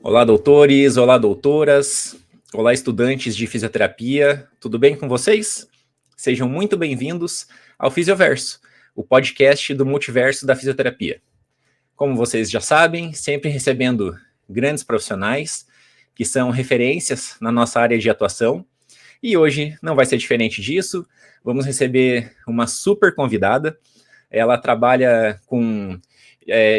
Olá, doutores, olá, doutoras, olá, estudantes de fisioterapia, tudo bem com vocês? Sejam muito bem-vindos ao Fisioverso, o podcast do multiverso da fisioterapia. Como vocês já sabem, sempre recebendo grandes profissionais que são referências na nossa área de atuação, e hoje não vai ser diferente disso. Vamos receber uma super convidada. Ela trabalha com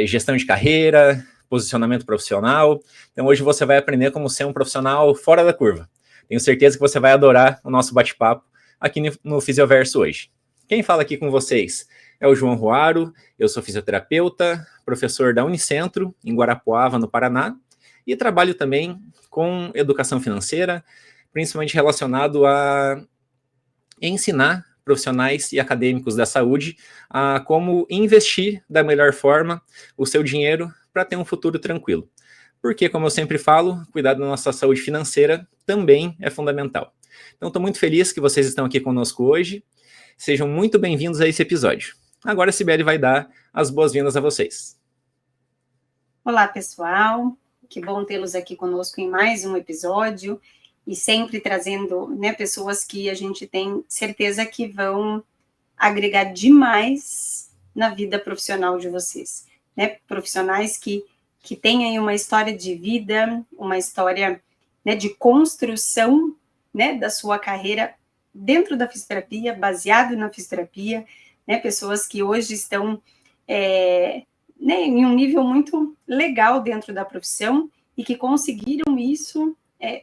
gestão de carreira, posicionamento profissional. Então hoje você vai aprender como ser um profissional fora da curva. Tenho certeza que você vai adorar o nosso bate-papo aqui no Fisioverso hoje. Quem fala aqui com vocês é o João Ruaro, eu sou fisioterapeuta, professor da Unicentro, em Guarapuava, no Paraná, e trabalho também com educação financeira, principalmente relacionado a ensinar profissionais e acadêmicos da saúde a como investir da melhor forma o seu dinheiro para ter um futuro tranquilo. Porque, como eu sempre falo, cuidar da nossa saúde financeira também é fundamental. Então, estou muito feliz que vocês estão aqui conosco hoje. Sejam muito bem-vindos a esse episódio. Agora a Cibele vai dar as boas-vindas a vocês. Olá, pessoal. Que bom tê-los aqui conosco em mais um episódio e sempre trazendo, pessoas que a gente tem certeza que vão agregar demais na vida profissional de vocês, Profissionais que têm aí uma história de vida, uma história, de construção, da sua carreira dentro da fisioterapia, baseado na fisioterapia, Pessoas que hoje estão em um nível muito legal dentro da profissão e que conseguiram isso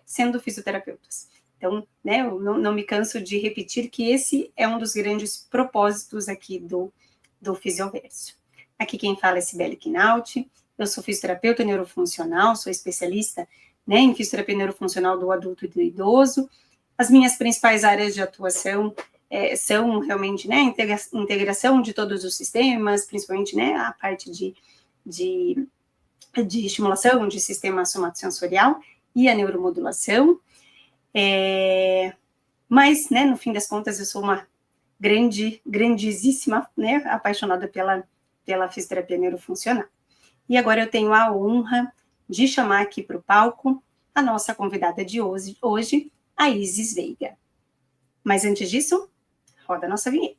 sendo fisioterapeutas. Então, eu não me canso de repetir que esse é um dos grandes propósitos aqui do Fisioverso. Aqui quem fala é Cibele Quinaut, eu sou fisioterapeuta neurofuncional, sou especialista em fisioterapia neurofuncional do adulto e do idoso. As minhas principais áreas de atuação são realmente integração de todos os sistemas, principalmente a parte de estimulação de sistema somatosensorial e a neuromodulação. Mas, no fim das contas, eu sou uma grandíssima, apaixonada pela fisioterapia neurofuncional. E agora eu tenho a honra de chamar aqui para o palco a nossa convidada de hoje, a Isis Veiga. Mas antes disso, roda a nossa vinheta.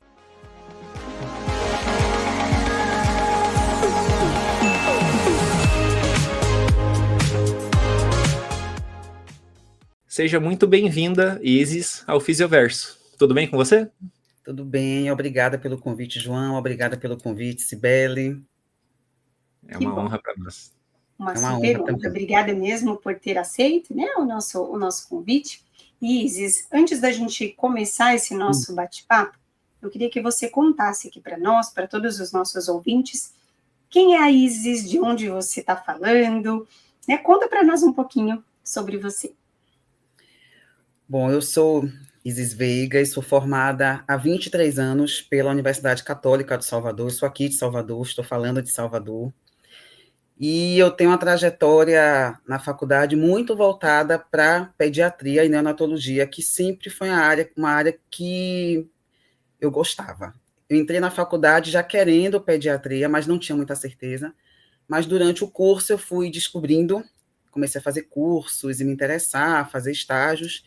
Seja muito bem-vinda, Isis, ao Fisioverso. Tudo bem com você? Tudo bem, obrigada pelo convite, João, obrigada pelo convite, Cibele. É uma honra para nós. Uma super honra. Obrigada mesmo por ter aceito o nosso convite. E, Isis, antes da gente começar esse nosso bate-papo, eu queria que você contasse aqui para nós, para todos os nossos ouvintes, quem é a Isis, de onde você está falando, Conta para nós um pouquinho sobre você. Bom, eu sou Isis Veiga e sou formada há 23 anos pela Universidade Católica de Salvador. Eu sou aqui de Salvador, estou falando de Salvador. E eu tenho uma trajetória na faculdade muito voltada para pediatria e neonatologia, que sempre foi uma área que eu gostava. Eu entrei na faculdade já querendo pediatria, mas não tinha muita certeza. Mas durante o curso eu fui descobrindo, comecei a fazer cursos e me interessar, a fazer estágios,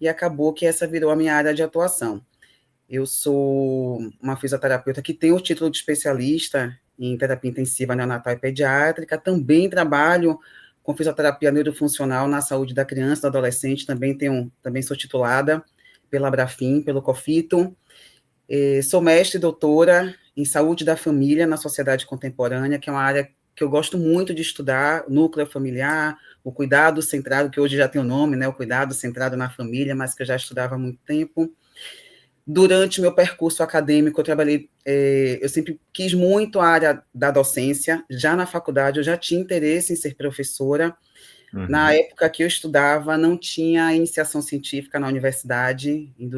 e acabou que essa virou a minha área de atuação. Eu sou uma fisioterapeuta que tem o título de especialista em terapia intensiva neonatal e pediátrica, também trabalho com fisioterapia neurofuncional na saúde da criança e do adolescente, também sou titulada pela Abrafim, pelo COFITO, sou mestre e doutora em saúde da família na sociedade contemporânea, que é uma área que eu gosto muito de estudar, núcleo familiar, o cuidado centrado, que hoje já tem o nome, o cuidado centrado na família, mas que eu já estudava há muito tempo. Durante meu percurso acadêmico, eu sempre quis muito a área da docência. Já na faculdade, eu já tinha interesse em ser professora. Na época que eu estudava, não tinha iniciação científica na universidade. Em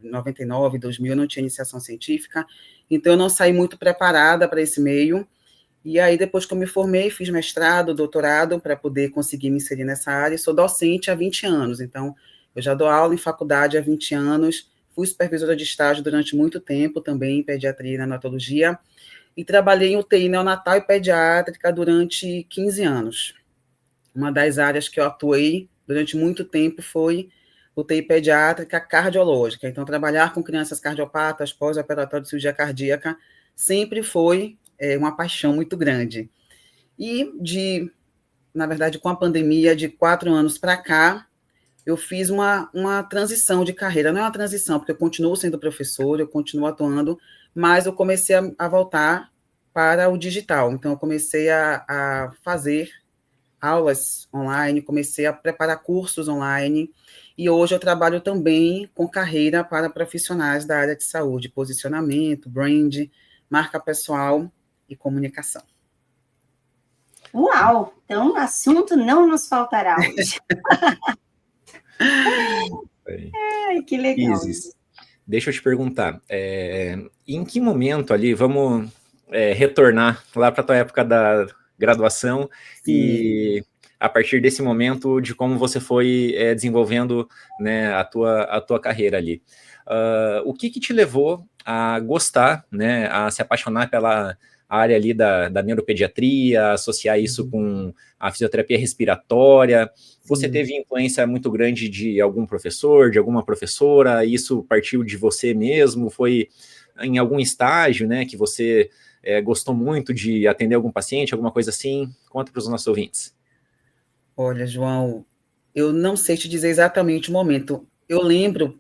99, 2000, não tinha iniciação científica. Então, eu não saí muito preparada para esse meio. E aí, depois que eu me formei, fiz mestrado, doutorado, para poder conseguir me inserir nessa área. Sou docente há 20 anos. Então, eu já dou aula em faculdade há 20 anos. Fui supervisora de estágio durante muito tempo, também em pediatria e neonatologia, e trabalhei em UTI neonatal e pediátrica durante 15 anos. Uma das áreas que eu atuei durante muito tempo foi UTI pediátrica cardiológica. Então, trabalhar com crianças cardiopatas, pós-operatório de cirurgia cardíaca, sempre foi uma paixão muito grande. E, na verdade, com a pandemia, de 4 anos para cá, eu fiz uma transição de carreira. Não é uma transição, porque eu continuo sendo professor, eu continuo atuando, mas eu comecei a voltar para o digital. Então, eu comecei a fazer aulas online, comecei a preparar cursos online, e hoje eu trabalho também com carreira para profissionais da área de saúde, posicionamento, brand, marca pessoal e comunicação. Uau! Então, assunto não nos faltará hoje. Ai, que legal. Isis, deixa eu te perguntar, em que momento ali, vamos retornar lá para a tua época da graduação, sim, e a partir desse momento de como você foi desenvolvendo, né, a tua carreira ali. O que te levou a gostar, né, a se apaixonar pela área ali da neuropediatria, associar isso com a fisioterapia respiratória? Você teve influência muito grande de algum professor, de alguma professora? Isso partiu de você mesmo? Foi em algum estágio, né, que você gostou muito de atender algum paciente, alguma coisa assim? Conta para os nossos ouvintes. Olha, João, eu não sei te dizer exatamente o momento. Eu lembro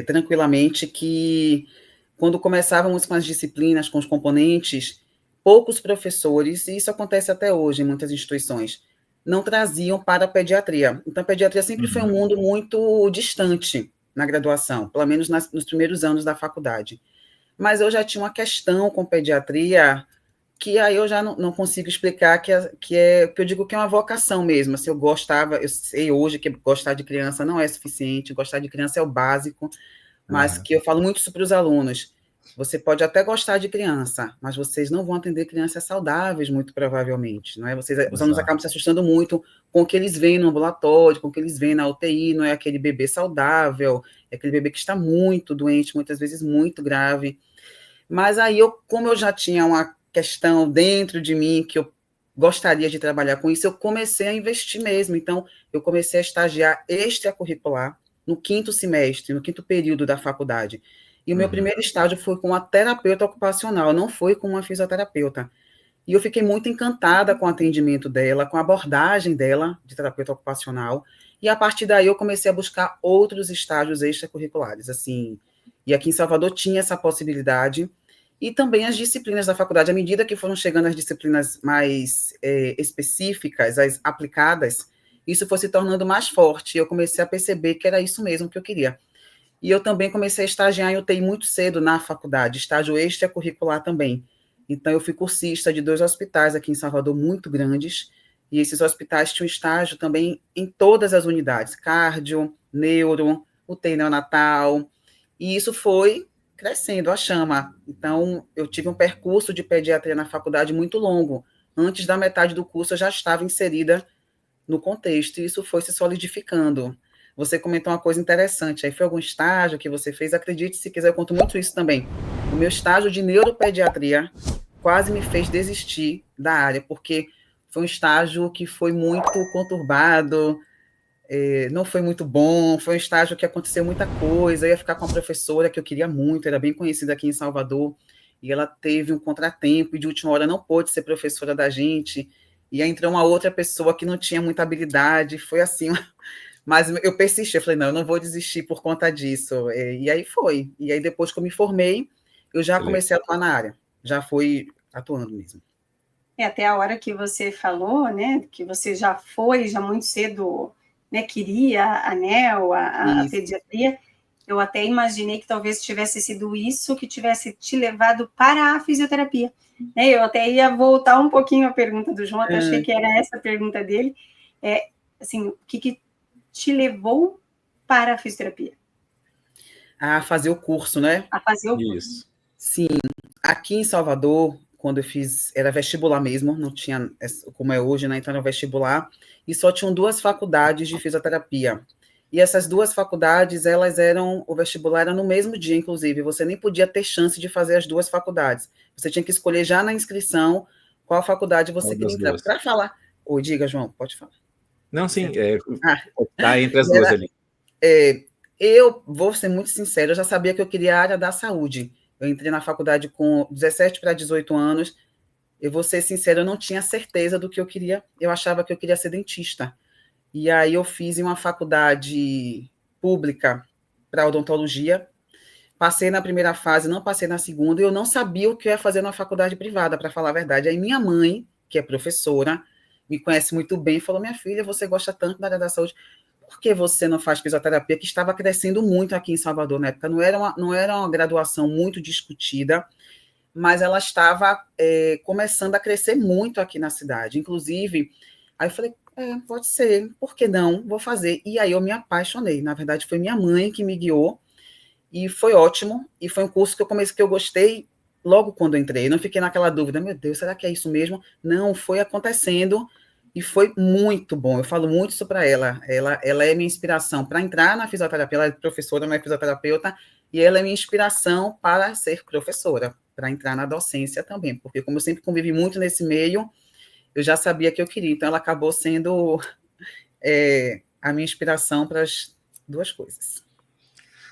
tranquilamente que quando começávamos com as disciplinas, com os componentes, poucos professores, e isso acontece até hoje em muitas instituições, não traziam para a pediatria. Então, a pediatria sempre foi um mundo muito distante na graduação, pelo menos nos primeiros anos da faculdade. Mas eu já tinha uma questão com pediatria que aí eu já não consigo explicar, que eu digo que é uma vocação mesmo. Assim, eu sei hoje que gostar de criança não é suficiente, gostar de criança é o básico, mas que eu falo muito isso para os alunos. Você pode até gostar de criança, mas vocês não vão atender crianças saudáveis, muito provavelmente, não é? Os alunos acabam se assustando muito com o que eles veem no ambulatório, com o que eles veem na UTI, não é aquele bebê saudável, é aquele bebê que está muito doente, muitas vezes muito grave. Mas aí, como eu já tinha uma questão dentro de mim que eu gostaria de trabalhar com isso, eu comecei a investir mesmo. Então, eu comecei a estagiar extracurricular no 5º semestre, no 5º período da faculdade. E o meu primeiro estágio foi com uma terapeuta ocupacional, não foi com uma fisioterapeuta. E eu fiquei muito encantada com o atendimento dela, com a abordagem dela de terapeuta ocupacional. E a partir daí eu comecei a buscar outros estágios extracurriculares, assim. E aqui em Salvador tinha essa possibilidade. E também as disciplinas da faculdade, à medida que foram chegando as disciplinas mais específicas, as aplicadas, isso foi se tornando mais forte. E eu comecei a perceber que era isso mesmo que eu queria. E eu também comecei a estagiar em UTI muito cedo na faculdade, estágio extracurricular também. Então, eu fui cursista de 2 hospitais aqui em Salvador, muito grandes, e esses hospitais tinham estágio também em todas as unidades, cardio, neuro, UTI neonatal, e isso foi crescendo a chama. Então, eu tive um percurso de pediatria na faculdade muito longo. Antes da metade do curso, eu já estava inserida no contexto, e isso foi se solidificando. Você comentou uma coisa interessante, aí foi algum estágio que você fez? Acredite, se quiser, eu conto muito isso também. O meu estágio de neuropediatria quase me fez desistir da área, porque foi um estágio que foi muito conturbado, não foi muito bom, foi um estágio que aconteceu muita coisa, eu ia ficar com uma professora que eu queria muito, era bem conhecida aqui em Salvador, e ela teve um contratempo, e de última hora não pôde ser professora da gente, e aí entrou uma outra pessoa que não tinha muita habilidade, foi assim... Mas eu persisti, eu falei, não, eu não vou desistir por conta disso. E aí foi. E aí, depois que eu me formei, eu já comecei a atuar na área. Já fui atuando mesmo. Até a hora que você falou, né, que você já foi, já muito cedo, né, queria a NEO, a pediatria, eu até imaginei que talvez tivesse sido isso que tivesse te levado para a fisioterapia. Né? Eu até ia voltar um pouquinho à pergunta do João, até achei que era essa a pergunta dele. Assim, o que te levou para a fisioterapia? A fazer o curso, né? A fazer o curso. Isso. Sim. Aqui em Salvador, quando eu fiz, era vestibular mesmo, não tinha como é hoje, né? Então era vestibular, e só tinham 2 faculdades de fisioterapia. E essas 2 faculdades, o vestibular era no mesmo dia, inclusive. Você nem podia ter chance de fazer as 2 faculdades. Você tinha que escolher já na inscrição qual faculdade você queria entrar. Para falar. Diga, João, pode falar. Não, sim, Ah, tá entre as duas ali. Eu vou ser muito sincero, eu já sabia que eu queria a área da saúde. Eu entrei na faculdade com 17 para 18 anos. Eu vou ser sincero, eu não tinha certeza do que eu queria. Eu achava que eu queria ser dentista. E aí eu fiz em uma faculdade pública para odontologia. Passei na primeira fase, não passei na segunda, e eu não sabia o que eu ia fazer na faculdade privada, para falar a verdade. Aí minha mãe, que é professora, me conhece muito bem, falou: minha filha, você gosta tanto da área da saúde, por que você não faz fisioterapia? Que estava crescendo muito aqui em Salvador na época. Não era uma graduação muito discutida, mas ela estava começando a crescer muito aqui na cidade. Inclusive, aí eu falei, pode ser, por que não? Vou fazer. E aí eu me apaixonei. Na verdade, foi minha mãe que me guiou, e foi ótimo. E foi um curso que eu gostei logo quando entrei. Não fiquei naquela dúvida, meu Deus, será que é isso mesmo? Não, foi acontecendo e foi muito bom. Eu falo muito isso para ela. Ela é minha inspiração para entrar na fisioterapia. Ela é professora, não é fisioterapeuta, e ela é minha inspiração para ser professora, para entrar na docência também, porque como eu sempre convivi muito nesse meio, eu já sabia que eu queria. Então, ela acabou sendo a minha inspiração para as duas coisas.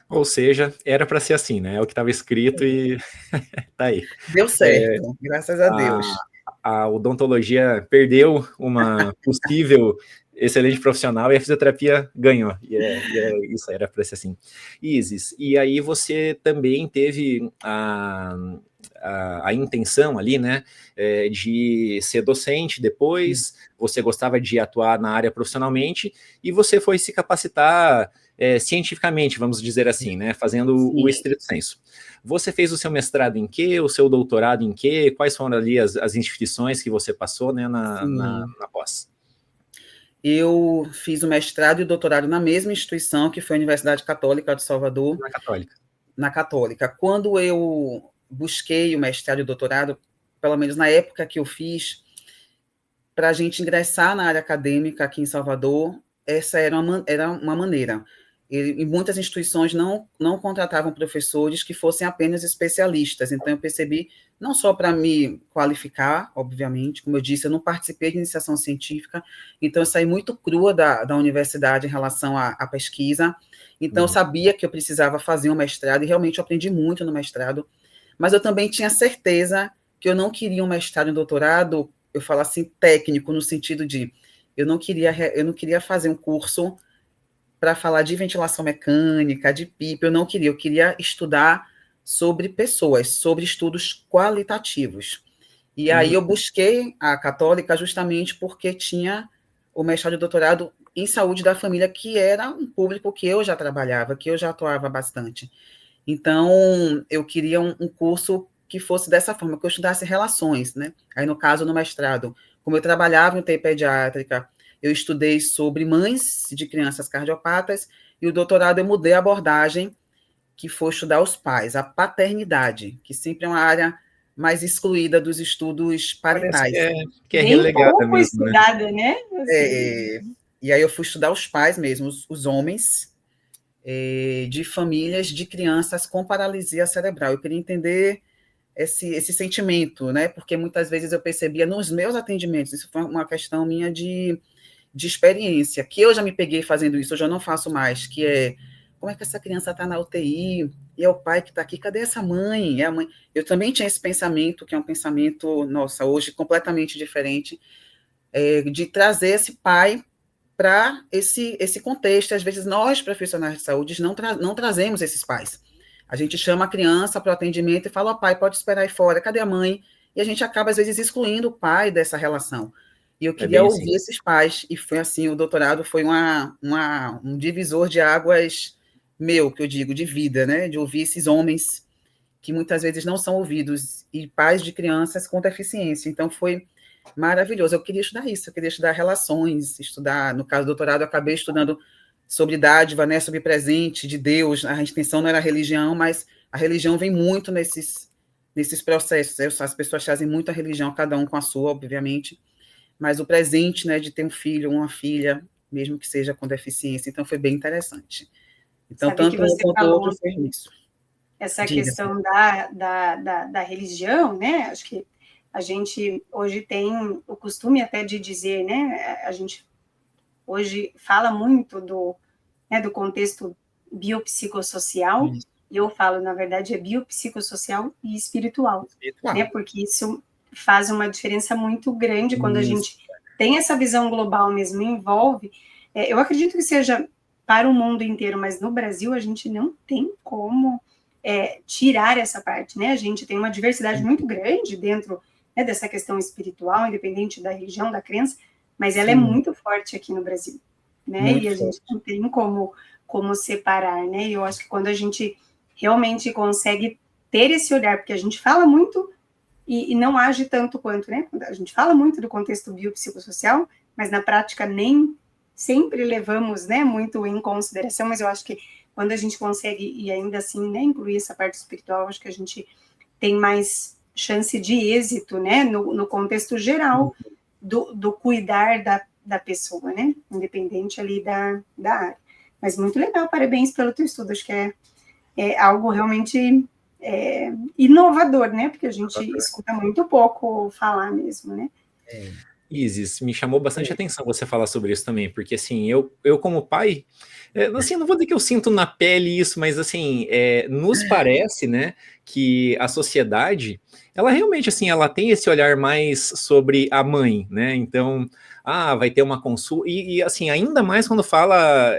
Ou seja, era para ser assim, né? É o que estava escrito e tá aí. Deu certo, graças a Deus. A odontologia perdeu uma possível excelente profissional e a fisioterapia ganhou. Isso, era para ser assim. Isis, e aí você também teve a intenção ali, né, de ser docente depois, você gostava de atuar na área profissionalmente, e você foi se capacitar cientificamente, vamos dizer assim, né, fazendo o estrito senso. Você fez o seu mestrado em quê? O seu doutorado em quê? Quais foram ali as instituições que você passou, né, na pós? Eu fiz o mestrado e o doutorado na mesma instituição, que foi a Universidade Católica de Salvador. Na Católica. Na Católica. Quando eu busquei o mestrado e o doutorado, pelo menos na época que eu fiz, para a gente ingressar na área acadêmica aqui em Salvador, essa era uma maneira. E muitas instituições não contratavam professores que fossem apenas especialistas. Então, eu percebi, não só para me qualificar, obviamente, como eu disse, eu não participei de iniciação científica, então eu saí muito crua da universidade em relação à pesquisa. Então, eu sabia que eu precisava fazer um mestrado, e realmente eu aprendi muito no mestrado, mas eu também tinha certeza que eu não queria um mestrado e um doutorado, eu falo assim, técnico, no sentido de eu não queria fazer um curso para falar de ventilação mecânica, de PIP, eu queria estudar sobre pessoas, sobre estudos qualitativos. E aí eu busquei a Católica justamente porque tinha o mestrado e doutorado em saúde da família, que era um público que eu já trabalhava, que eu já atuava bastante. Então, eu queria um curso que fosse dessa forma, que eu estudasse relações, né? Aí, no caso, no mestrado, como eu trabalhava em UTI pediátrica, eu estudei sobre mães de crianças cardiopatas, e o doutorado eu mudei a abordagem, que foi estudar os pais, a paternidade, que sempre é uma área mais excluída dos estudos parentais. Que é relegada pouco mesmo, estudada, né? E aí eu fui estudar os pais mesmo, os homens, de famílias de crianças com paralisia cerebral. Eu queria entender esse sentimento, né? Porque muitas vezes eu percebia nos meus atendimentos, isso foi uma questão minha de experiência, que eu já me peguei fazendo isso, eu já não faço mais, que é, como é que essa criança está na UTI, e é o pai que está aqui, cadê essa mãe? É a mãe. Eu também tinha esse pensamento, que é um pensamento, nossa, hoje completamente diferente, de trazer esse pai para esse contexto. Às vezes nós, profissionais de saúde, não trazemos esses pais. A gente chama a criança para o atendimento e fala, ó, pai, pode esperar aí fora, cadê a mãe? E a gente acaba, às vezes, excluindo o pai dessa relação. E eu queria ouvir esses pais, e foi assim, o doutorado foi um divisor de águas meu, que eu digo, de vida, né? De ouvir esses homens que muitas vezes não são ouvidos, e pais de crianças com deficiência. Então, foi maravilhoso. Eu queria estudar isso, eu queria estudar relações, estudar, no caso do doutorado, eu acabei estudando sobre dádiva, né, sobre presente de Deus. A intenção não era a religião, mas a religião vem muito nesses processos. As pessoas trazem muito a religião, cada um com a sua, obviamente, mas o presente, né, de ter um filho, uma filha, mesmo que seja com deficiência. Então, foi bem interessante. Então, tanto um quanto o outro foi isso. Essa questão da religião, né? Acho que a gente hoje tem o costume até de dizer, né? A gente hoje fala muito do contexto biopsicossocial, e eu falo, na verdade, é biopsicossocial e espiritual, né? Porque isso faz uma diferença muito grande quando a gente tem essa visão global mesmo, envolve. Eu acredito que seja para o mundo inteiro, mas no Brasil a gente não tem como tirar essa parte, né? A gente tem uma diversidade muito grande dentro, né, dessa questão espiritual, independente da religião, da crença, mas ela é muito forte aqui no Brasil, né? Muito e a gente não tem como separar, né? E eu acho que quando a gente realmente consegue ter esse olhar, porque a gente fala muito e não age tanto quanto, né? A gente fala muito do contexto biopsicossocial, mas na prática nem sempre levamos, né, muito em consideração, mas eu acho que quando a gente consegue, e ainda assim, né, incluir essa parte espiritual, acho que a gente tem mais chance de êxito, né, no contexto geral do cuidar da pessoa, né, independente ali da área. Mas muito legal, parabéns pelo teu estudo, acho que é algo realmente inovador, né, porque a gente escuta muito pouco falar mesmo, né. Isis, me chamou bastante atenção você falar sobre isso também, porque assim, eu como pai, assim, não vou dizer que eu sinto na pele isso, mas assim, nos parece, né, que a sociedade, ela realmente, assim, ela tem esse olhar mais sobre a mãe, né, então, vai ter uma consulta, e assim, ainda mais quando fala,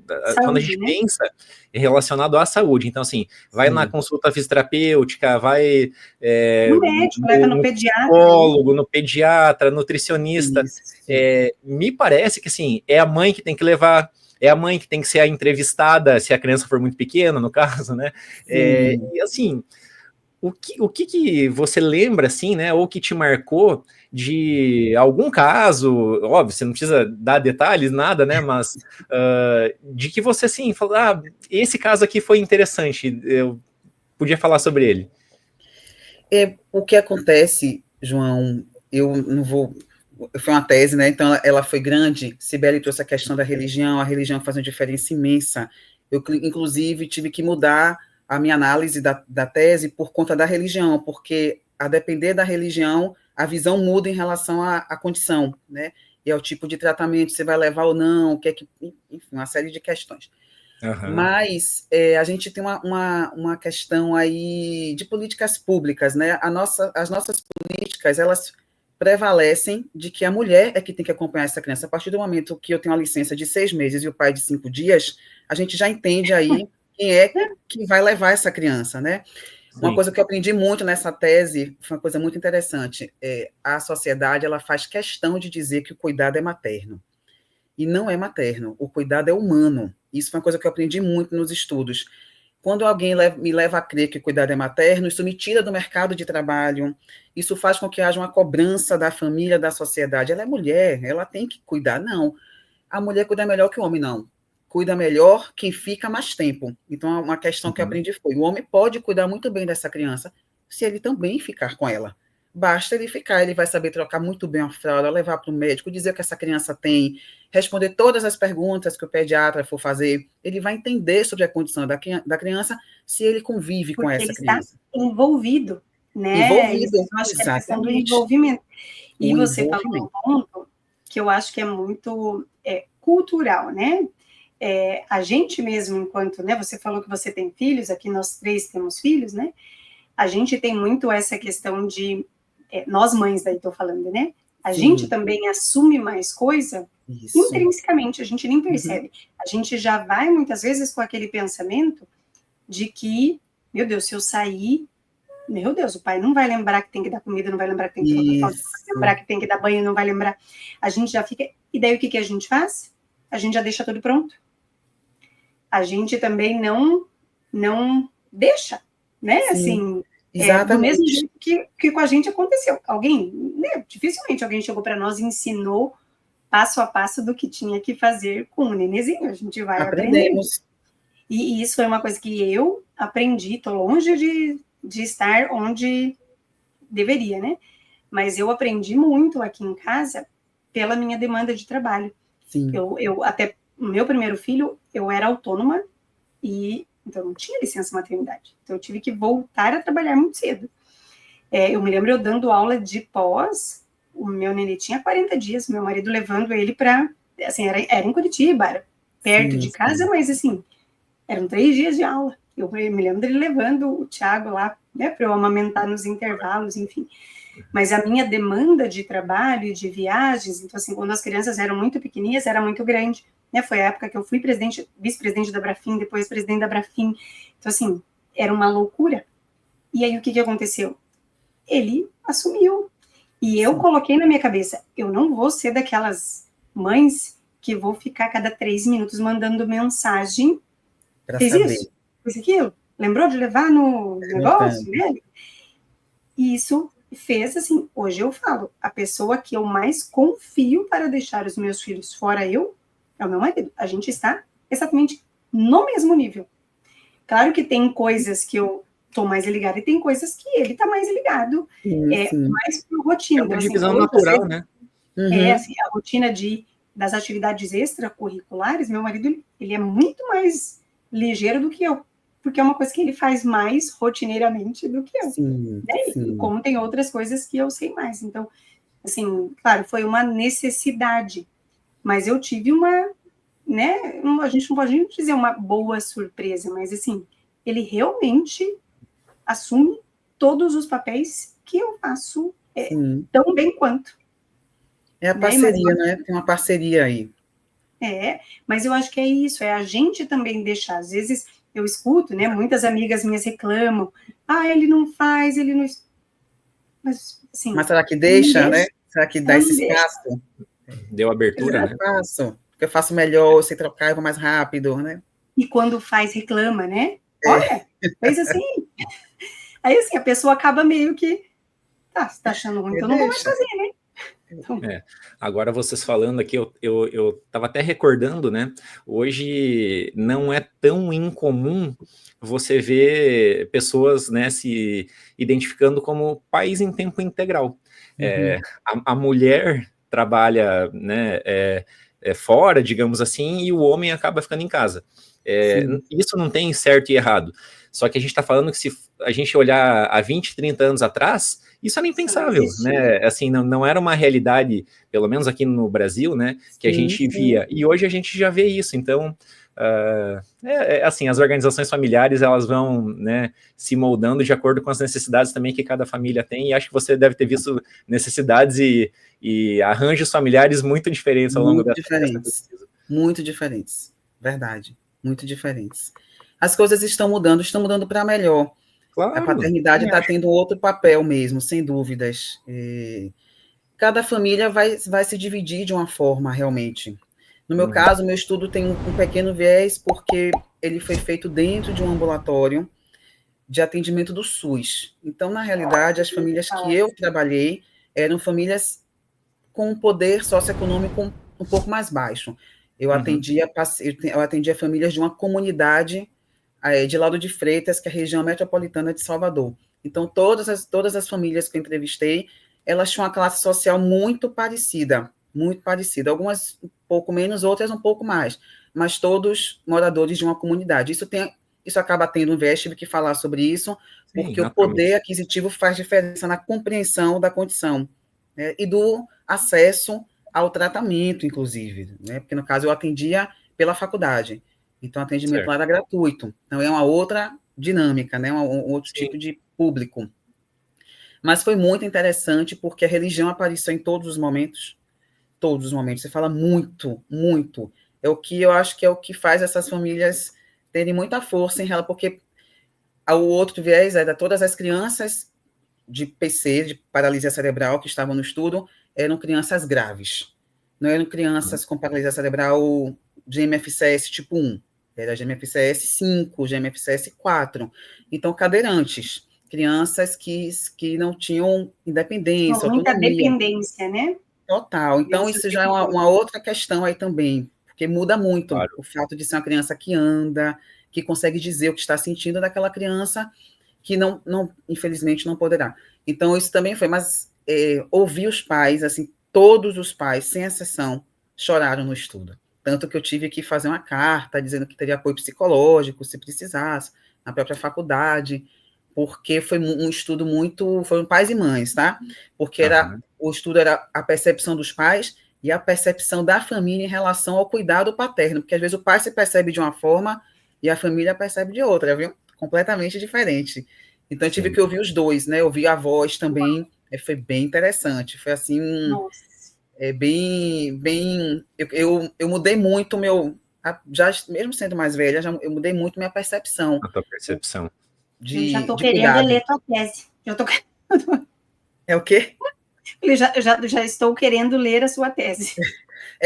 Saúde, quando a gente né? pensa relacionado à saúde, então assim, vai na consulta fisioterapêutica, vai no médico, leva no pediatra, psicólogo, no pediatra, nutricionista, me parece que assim, é a mãe que tem que levar, é a mãe que tem que ser a entrevistada, se a criança for muito pequena, no caso, né? E assim, o que você lembra, assim, né, ou que te marcou de algum caso, óbvio, você não precisa dar detalhes, nada, né, mas de que você, assim, falou, esse caso aqui foi interessante, eu podia falar sobre ele. O que acontece, João, eu não vou... Foi uma tese, né? Então ela foi grande. Sibeli trouxe a questão da religião, a religião faz uma diferença imensa. Eu, inclusive, tive que mudar a minha análise da tese por conta da religião, porque a depender da religião, a visão muda em relação à condição, né? E ao tipo de tratamento, se vai levar ou não, o que é que, enfim, uma série de questões. Mas a gente tem uma questão aí de políticas públicas, né? As nossas políticas, elas prevalecem de que a mulher é que tem que acompanhar essa criança. A partir do momento que eu tenho uma licença de 6 meses e o pai de 5 dias, a gente já entende aí quem é que vai levar essa criança, né? Uma coisa que eu aprendi muito nessa tese, foi uma coisa muito interessante, a sociedade, ela faz questão de dizer que o cuidado é materno. E não é materno, o cuidado é humano. Isso foi uma coisa que eu aprendi muito nos estudos. Quando alguém me leva a crer que o cuidado é materno, isso me tira do mercado de trabalho, isso faz com que haja uma cobrança da família, da sociedade. Ela é mulher, ela tem que cuidar. Não, a mulher cuida melhor que o homem, não. Cuida melhor quem fica mais tempo. Então, uma questão que eu aprendi foi, o homem pode cuidar muito bem dessa criança, se ele também ficar com ela. Basta ele ficar, ele vai saber trocar muito bem a fralda, levar para o médico, dizer o que essa criança tem, responder todas as perguntas que o pediatra for fazer, ele vai entender sobre a condição da criança se ele convive com essa criança. Porque ele está envolvido, né? Envolvido, eu acho que é a questão do envolvimento. E você falou um ponto que eu acho que é muito cultural, né? A gente mesmo, enquanto, né? Você falou que você tem filhos, aqui nós 3 temos filhos, né? A gente tem muito essa questão de nós mães, daí estou falando, né? A gente também assume mais coisa intrinsecamente, a gente nem percebe. A gente já vai, muitas vezes, com aquele pensamento de que, meu Deus, se eu sair, meu Deus, o pai não vai lembrar que tem que dar comida, não vai lembrar que tem que trocar fralda, não vai lembrar que tem que dar banho, não vai lembrar. A gente já fica... E daí o que a gente faz? A gente já deixa tudo pronto. A gente também não deixa, né? Assim... do mesmo jeito que com a gente aconteceu. Alguém, né, dificilmente alguém chegou para nós e ensinou passo a passo do que tinha que fazer com o nenenzinho. A gente vai aprendendo. E isso foi uma coisa que eu aprendi, estou longe de estar onde deveria, né? Mas eu aprendi muito aqui em casa pela minha demanda de trabalho. Eu até o meu primeiro filho, eu era autônoma então, não tinha licença maternidade. Então, eu tive que voltar a trabalhar muito cedo. Eu me lembro eu dando aula de pós, o meu nenê tinha 40 dias, meu marido levando ele para assim, era em Curitiba, era perto de casa, mas assim, eram 3 dias de aula. Eu me lembro dele levando o Thiago lá, né, para eu amamentar nos intervalos, enfim. Mas a minha demanda de trabalho e de viagens, então assim, quando as crianças eram muito pequenininhas, era muito grande, né? Foi a época que eu fui vice-presidente da Brafim, depois presidente da Brafim. Então assim, era uma loucura. E aí o que aconteceu? Ele assumiu. E eu coloquei na minha cabeça, eu não vou ser daquelas mães que vou ficar cada 3 minutos mandando mensagem. Fez saber. Isso, fez aquilo, lembrou de levar no negócio, né? E isso fez, assim, hoje eu falo, a pessoa que eu mais confio para deixar os meus filhos fora é o meu marido. A gente está exatamente no mesmo nível. Claro que tem coisas que eu estou mais ligada e tem coisas que ele está mais ligado. Mais por rotina. É uma divisão assim, natural, né? Assim, a rotina das atividades extracurriculares, meu marido, ele é muito mais ligeiro do que eu, porque é uma coisa que ele faz mais rotineiramente do que eu. Sim, né? sim. E como tem outras coisas que eu sei mais. Então, assim, claro, foi uma necessidade, mas eu tive uma, né, a gente não pode dizer uma boa surpresa, mas assim, ele realmente assume todos os papéis que eu faço tão bem quanto. É a parceria, né? Tem uma parceria aí. Mas eu acho que é isso, é a gente também deixar. Às vezes eu escuto, né? Muitas amigas minhas reclamam. Ele não faz, ele não. Mas, assim, mas será que deixa, né? Será que dá esse espaço? Deu abertura, né? Porque eu faço melhor, se trocar, eu vou mais rápido, né? E quando faz, reclama, né? Olha, fez assim. Aí, assim, a pessoa acaba meio que. Você tá achando ruim, então não vou mais fazer, né? Então... Agora vocês falando aqui, eu estava até recordando, né? Hoje não é tão incomum você ver pessoas, né, se identificando como pais em tempo integral. A mulher trabalha, né, fora, digamos assim, e o homem acaba ficando em casa. Isso não tem certo e errado. Só que a gente está falando que se a gente olhar há 20, 30 anos atrás, isso era impensável, né? Assim, não era uma realidade, pelo menos aqui no Brasil, né? Que a gente via. E hoje a gente já vê isso. Então, assim, as organizações familiares, elas vão, né, se moldando de acordo com as necessidades também que cada família tem. E acho que você deve ter visto necessidades e arranjos familiares muito diferentes ao longo dessa pesquisa. Muito diferentes, verdade. Muito diferentes. As coisas estão mudando para melhor. Claro, a paternidade está tendo outro papel mesmo, sem dúvidas. Cada família vai se dividir de uma forma, realmente. No meu caso, meu estudo tem um pequeno viés, porque ele foi feito dentro de um ambulatório de atendimento do SUS. Então, na realidade, as famílias que eu trabalhei eram famílias com um poder socioeconômico um pouco mais baixo. Eu atendia famílias de uma comunidade de Lauro de Freitas, que é a região metropolitana de Salvador. Então, todas as famílias que eu entrevistei, elas tinham uma classe social muito parecida. Algumas um pouco menos, outras um pouco mais, mas todos moradores de uma comunidade. Isso acaba tendo um viés, tive que falar sobre isso, porque o poder aquisitivo faz diferença na compreensão da condição, né, e do acesso ao tratamento, inclusive, né, porque no caso eu atendia pela faculdade. Então, o atendimento lá era gratuito. Então, é uma outra dinâmica, né? Um outro tipo de público. Mas foi muito interessante, porque a religião apareceu em todos os momentos. Todos os momentos. Você fala muito, muito. É o que eu acho que é o que faz essas famílias terem muita força em relação, porque o outro viés era todas as crianças de PC, de paralisia cerebral, que estavam no estudo, eram crianças graves. Não eram crianças com paralisia cerebral de MFCS tipo 1. Era GMFCS 5, GMFCS 4. Então, cadeirantes, crianças que não tinham independência, muita autonomia. Dependência, né? Total. Então, isso já é uma outra questão aí também, porque muda muito o fato de ser uma criança que anda, que consegue dizer o que está sentindo daquela criança, que não infelizmente, não poderá. Então, isso também foi, mas ouvir os pais, assim, todos os pais, sem exceção, choraram no estudo. Tanto que eu tive que fazer uma carta dizendo que teria apoio psicológico, se precisasse, na própria faculdade, porque foi um estudo muito... Foram pais e mães, tá? Porque o estudo era a percepção dos pais e a percepção da família em relação ao cuidado paterno, porque às vezes o pai se percebe de uma forma e a família percebe de outra, viu? Completamente diferente. Então, eu tive que ouvir os dois, né? Ouvir a voz também, foi bem interessante. Foi assim, eu mudei muito já mesmo sendo mais velha, eu mudei muito minha percepção. A tua percepção. Eu já estou querendo ler tua tese. É o quê? Eu já estou querendo ler a sua tese.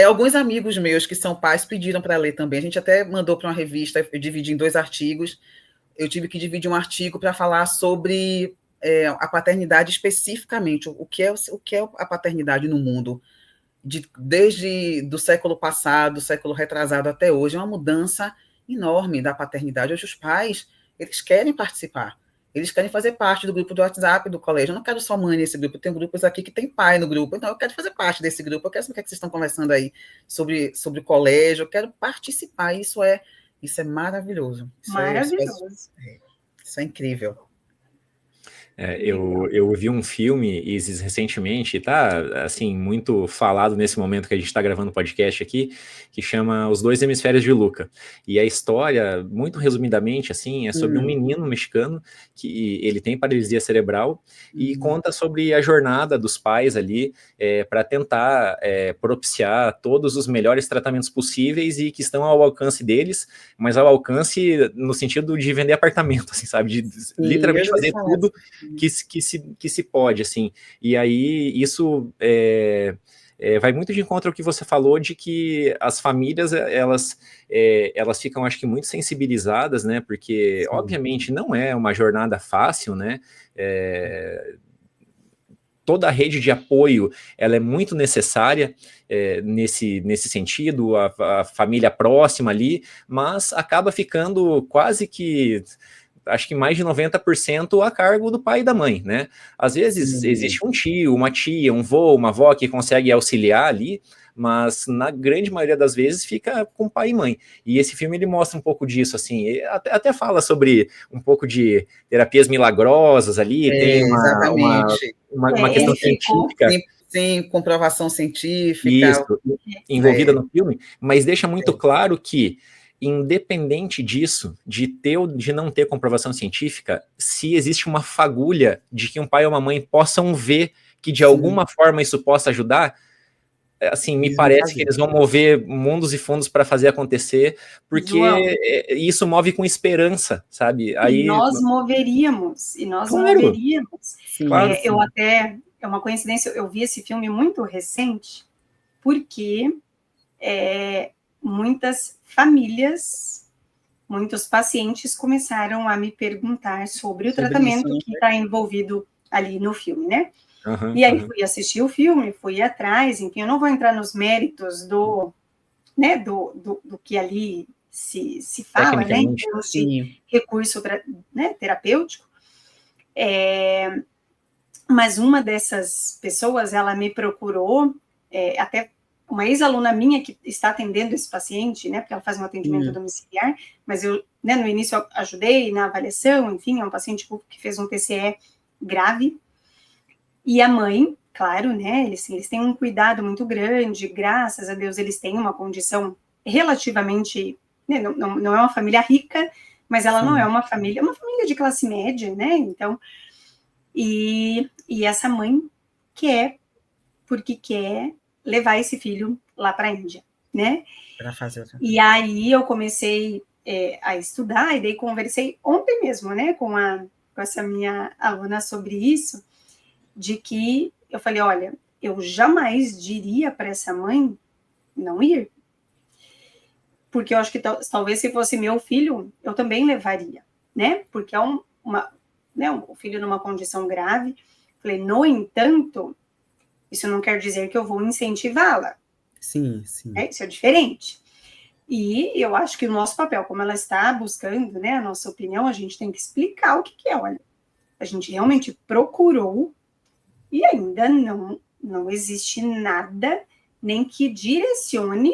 Alguns amigos meus que são pais pediram para ler também. A gente até mandou para uma revista, eu dividi em 2 artigos. Eu tive que dividir um artigo para falar sobre a paternidade especificamente, o que é a paternidade no mundo, desde do século passado, século retrasado até hoje, é uma mudança enorme da paternidade. Hoje os pais, eles querem participar, eles querem fazer parte do grupo do WhatsApp do colégio. Eu não quero só mãe nesse grupo, tem grupos aqui que tem pai no grupo, então eu quero fazer parte desse grupo, eu quero saber o que vocês estão conversando aí sobre o colégio, eu quero participar, isso é maravilhoso. Isso é incrível. Eu vi um filme, Isis, recentemente, tá, assim, muito falado nesse momento que a gente está gravando o podcast aqui, que chama Os Dois Hemisférios de Luca. E a história, muito resumidamente, assim, é sobre um menino mexicano que ele tem paralisia cerebral e conta sobre a jornada dos pais ali para tentar propiciar todos os melhores tratamentos possíveis e que estão ao alcance deles, mas ao alcance no sentido de vender apartamento, assim, sabe? De literalmente fazer tudo que se pode, assim, e aí isso vai muito de encontro ao que você falou de que as famílias, elas ficam, acho que, muito sensibilizadas, né, porque, obviamente, não é uma jornada fácil, né, toda a rede de apoio, ela é muito necessária nesse sentido, a família próxima ali, mas acaba ficando quase que, acho que mais de 90% a cargo do pai e da mãe, né? Às vezes existe um tio, uma tia, um vô, uma avó que consegue auxiliar ali, mas na grande maioria das vezes fica com pai e mãe. E esse filme, ele mostra um pouco disso, assim, até fala sobre um pouco de terapias milagrosas ali, tem uma questão científica. Sim, comprovação científica. Isso, envolvida no filme, mas deixa muito claro que, independente disso, de não ter comprovação científica, se existe uma fagulha de que um pai ou uma mãe possam ver que de alguma forma isso possa ajudar, assim, me parece que eles vão mover mundos e fundos para fazer acontecer, porque isso move com esperança, sabe? Aí, nós moveríamos. Claro. Eu até, é uma coincidência, eu vi esse filme muito recente, porque muitas famílias, muitos pacientes começaram a me perguntar sobre o tratamento que está envolvido ali no filme, né? E aí fui assistir o filme, fui atrás, enfim, eu não vou entrar nos méritos do que ali se fala, né, em termos de recurso terapêutico, mas uma dessas pessoas, ela me procurou, até uma ex-aluna minha que está atendendo esse paciente, né, porque ela faz um atendimento domiciliar, mas eu, né, no início eu ajudei na avaliação, enfim, é um paciente que fez um TCE grave, e a mãe, claro, né, eles têm um cuidado muito grande, graças a Deus eles têm uma condição relativamente, né, não é uma família rica, mas ela não é uma família de classe média, né, então, e essa mãe porque quer levar esse filho lá para a Índia, né, e aí eu comecei a estudar, e daí conversei ontem mesmo, né, com essa minha aluna sobre isso, de que eu falei, olha, eu jamais diria para essa mãe não ir, porque eu acho que talvez se fosse meu filho, eu também levaria, né, porque é um filho numa condição grave. Falei, no entanto, isso não quer dizer que eu vou incentivá-la. Sim. Isso é diferente. E eu acho que o nosso papel, como ela está buscando, né, a nossa opinião, a gente tem que explicar o que é. Olha, a gente realmente procurou e ainda não existe nada nem que direcione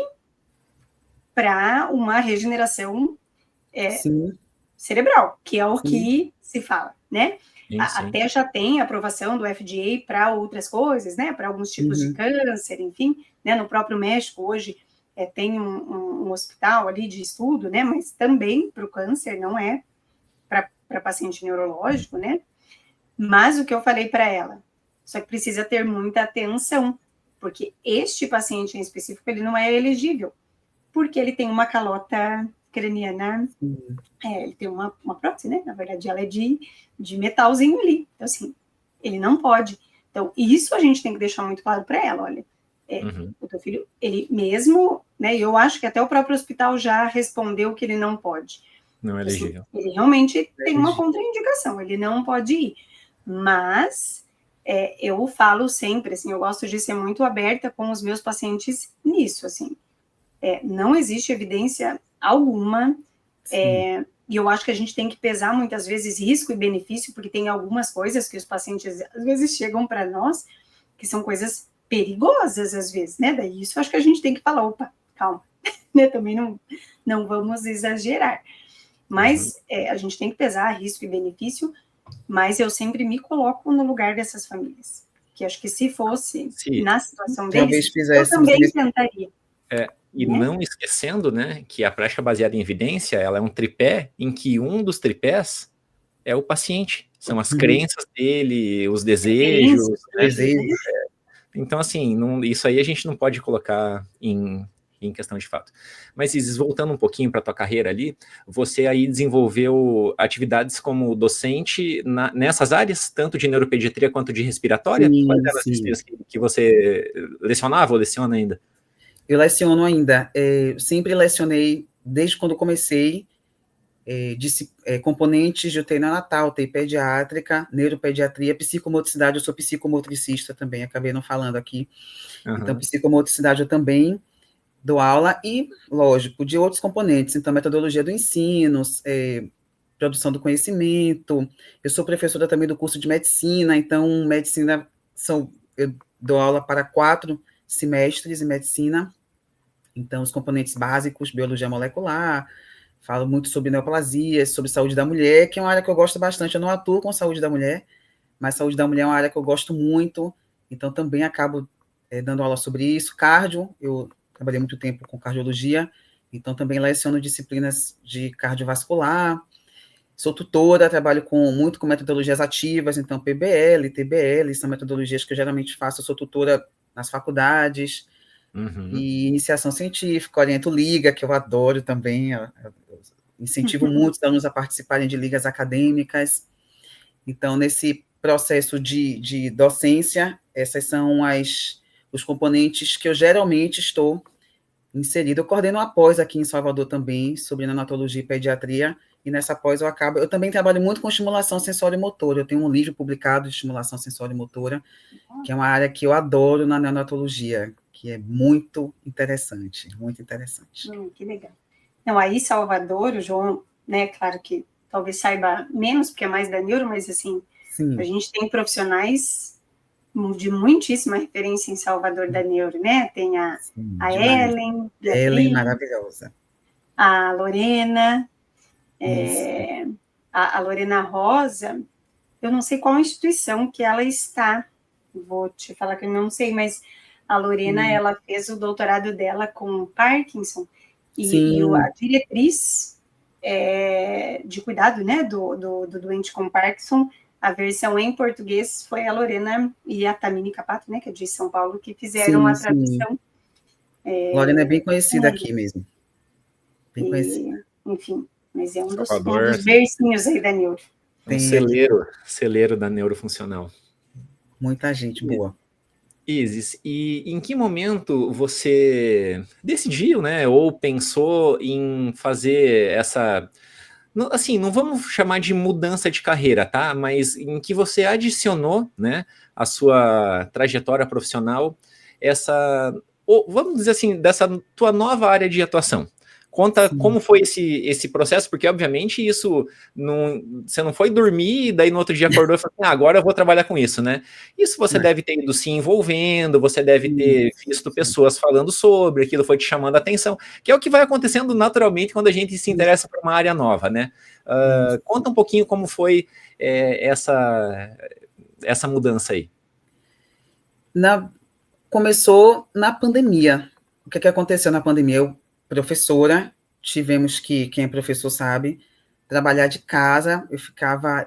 para uma regeneração cerebral, que é o que se fala, né? Sim. Até já tem aprovação do FDA para outras coisas, né? Para alguns tipos de câncer, enfim, né? No próprio México, hoje, tem um hospital ali de estudo, né? Mas também para o câncer, não é para paciente neurológico, né? Mas o que eu falei para ela, só que precisa ter muita atenção, porque este paciente em específico, ele não é elegível, porque ele tem uma calota craniana, ele tem uma prótese, né? Na verdade, ela é de metalzinho ali. Então, assim, ele não pode. Então, isso a gente tem que deixar muito claro para ela, olha, o teu filho, ele mesmo, né? E eu acho que até o próprio hospital já respondeu que ele não pode. Não é elegível. Assim, ele realmente tem uma contraindicação, ele não pode ir. Mas eu falo sempre, assim, eu gosto de ser muito aberta com os meus pacientes nisso, assim. Não existe evidência alguma, e eu acho que a gente tem que pesar muitas vezes risco e benefício, porque tem algumas coisas que os pacientes às vezes chegam para nós, que são coisas perigosas às vezes, né? Daí isso eu acho que a gente tem que falar, opa, calma, né? Também não vamos exagerar. Mas a gente tem que pesar risco e benefício, mas eu sempre me coloco no lugar dessas famílias. Que acho que se fosse na situação deles, eu também tentaria. E não esquecendo, né, que a prática baseada em evidência, ela é um tripé em que um dos tripés é o paciente. São as crenças dele, os desejos. Então, assim, isso aí a gente não pode colocar em questão de fato. Mas, Isis, voltando um pouquinho para a tua carreira ali, você aí desenvolveu atividades como docente nessas áreas, tanto de neuropediatria quanto de respiratória? Quais eram as disciplinas que você lecionava ou leciona ainda? Eu leciono ainda. Sempre lecionei, desde quando comecei, componentes de UTI neonatal, UTI pediátrica, neuropediatria, psicomotricidade. Eu sou psicomotricista também, acabei não falando aqui. Então, psicomotricidade eu também dou aula e, lógico, de outros componentes. Então, metodologia do ensino, produção do conhecimento. Eu sou professora também do curso de medicina, então, medicina, eu dou aula para 4 semestres em medicina. Então, os componentes básicos, biologia molecular, falo muito sobre neoplasias, sobre saúde da mulher, que é uma área que eu gosto bastante. Eu não atuo com saúde da mulher, mas saúde da mulher é uma área que eu gosto muito, então também acabo dando aula sobre isso. Cardio, eu trabalhei muito tempo com cardiologia, então também leciono disciplinas de cardiovascular. Sou tutora, trabalho muito com metodologias ativas, então PBL, TBL, são metodologias que eu geralmente faço. Eu sou tutora nas faculdades, e iniciação científica, oriento liga, que eu adoro também, eu incentivo muito os alunos a participarem de ligas acadêmicas. Então, nesse processo de docência, essas são os componentes que eu geralmente estou inserido. Eu coordeno a pós aqui em Salvador também, sobre neonatologia e pediatria, e nessa pós eu também trabalho muito com estimulação sensório-motora. Eu tenho um livro publicado de estimulação sensório-motora, que é uma área que eu adoro na neonatologia, que é muito interessante, muito interessante. Que legal. Não, aí Salvador, o João, né, claro que talvez saiba menos, porque é mais da neuro, mas assim, a gente tem profissionais de muitíssima referência em Salvador da neuro, né? Tem a Ellen, Ellen, maravilhosa. A Lorena, a Lorena Rosa, eu não sei qual instituição que ela está, vou te falar que eu não sei, mas a Lorena, ela fez o doutorado dela com Parkinson, e a diretriz de cuidado, né, do doente com Parkinson, a versão em português foi a Lorena e a Tamini Capato, né, que é de São Paulo, que fizeram a tradução. Lorena é bem conhecida aqui mesmo. Bem conhecida. Enfim, mas é um dos bercinhos aí da neuro. Um celeiro da neurofuncional. Muita gente boa. Isis, e em que momento você decidiu, né, ou pensou em fazer essa, assim, não vamos chamar de mudança de carreira, tá? Mas em que você adicionou, né, a sua trajetória profissional, vamos dizer assim, dessa tua nova área de atuação. Conta como foi esse processo, porque obviamente isso, você não foi dormir e daí no outro dia acordou e falou assim, agora eu vou trabalhar com isso, né? Isso você deve ter ido se envolvendo, você deve ter visto pessoas falando sobre, aquilo foi te chamando a atenção, que é o que vai acontecendo naturalmente quando a gente se interessa por uma área nova, né? Conta um pouquinho como foi essa mudança aí. Começou na pandemia. O que aconteceu na pandemia? Eu, professora, tivemos que, quem é professor sabe, trabalhar de casa.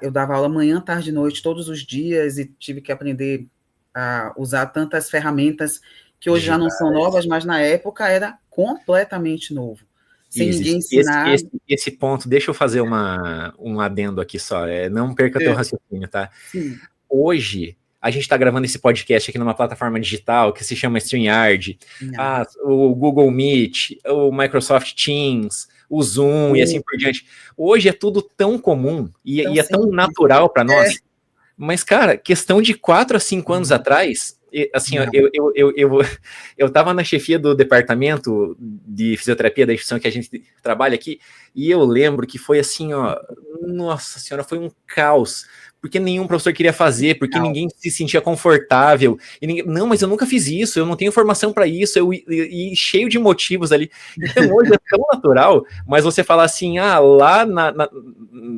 Eu dava aula manhã, tarde e noite, todos os dias, e tive que aprender a usar tantas ferramentas que hoje já não são novas, mas na época era completamente novo. Sem ninguém ensinar. Esse ponto, deixa eu fazer um adendo aqui só, não perca teu raciocínio, tá? Sim. Hoje, a gente está gravando esse podcast aqui numa plataforma digital que se chama StreamYard, o Google Meet, o Microsoft Teams, o Zoom e assim por diante. Hoje é tudo tão comum e é tão natural para nós. Mas, cara, questão de 4 a 5 anos atrás, assim, ó, eu estava na chefia do departamento de fisioterapia da instituição que a gente trabalha aqui, e eu lembro que foi assim, ó, nossa senhora, foi um caos, porque nenhum professor queria fazer, porque ninguém se sentia confortável, não, mas eu nunca fiz isso, eu não tenho formação para isso, e cheio de motivos ali. Então hoje é tão natural, mas você falar assim, lá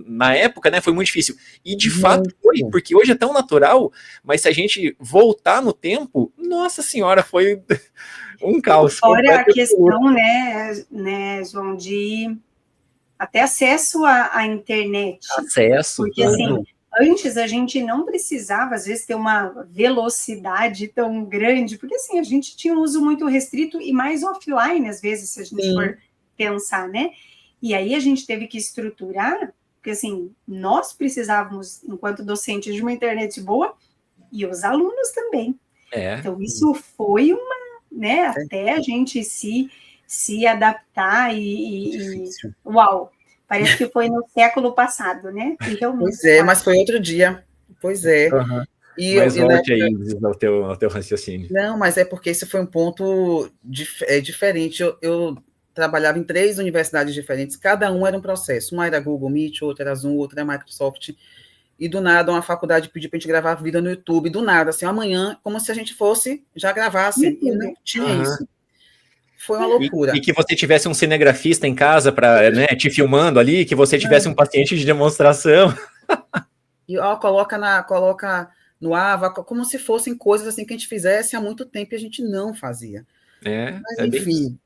na época, né, foi muito difícil, e de fato foi, porque hoje é tão natural, mas se a gente voltar no tempo, nossa senhora, foi um caos. Fora a questão, né, João, de até acesso à internet. Porque, assim, antes a gente não precisava, às vezes, ter uma velocidade tão grande, porque, assim, a gente tinha um uso muito restrito e mais offline, às vezes, se a gente for pensar, né? E aí a gente teve que estruturar, porque, assim, nós precisávamos, enquanto docentes, de uma internet boa e os alunos também. Então, isso foi né, até a gente se adaptar uau, parece que foi no século passado, né? E realmente, mas foi outro dia. Pois é. Mas volte aí ao teu raciocínio. Não, mas é porque esse foi um ponto diferente. Eu trabalhava em 3 universidades diferentes, cada um era um processo. Uma era Google Meet, outra era Zoom, outra era Microsoft. E do nada uma faculdade pediu para a gente gravar vídeo no YouTube, do nada, assim, amanhã, como se a gente já gravasse, e não tinha isso. Foi uma loucura. E que você tivesse um cinegrafista em casa para, né, te filmando ali, que você tivesse um paciente de demonstração. E coloca no ar, como se fossem coisas assim que a gente fizesse há muito tempo e a gente não fazia. Mas, enfim,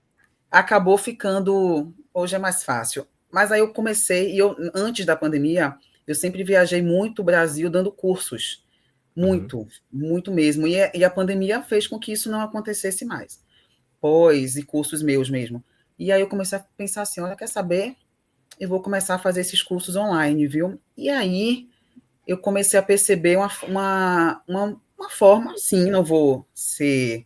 acabou ficando, hoje é mais fácil. Mas aí eu comecei, antes da pandemia, eu sempre viajei muito o Brasil dando cursos, muito mesmo, e a pandemia fez com que isso não acontecesse mais, e cursos meus mesmo. E aí eu comecei a pensar assim, olha, quer saber? Eu vou começar a fazer esses cursos online, viu? E aí eu comecei a perceber uma forma, assim, não vou ser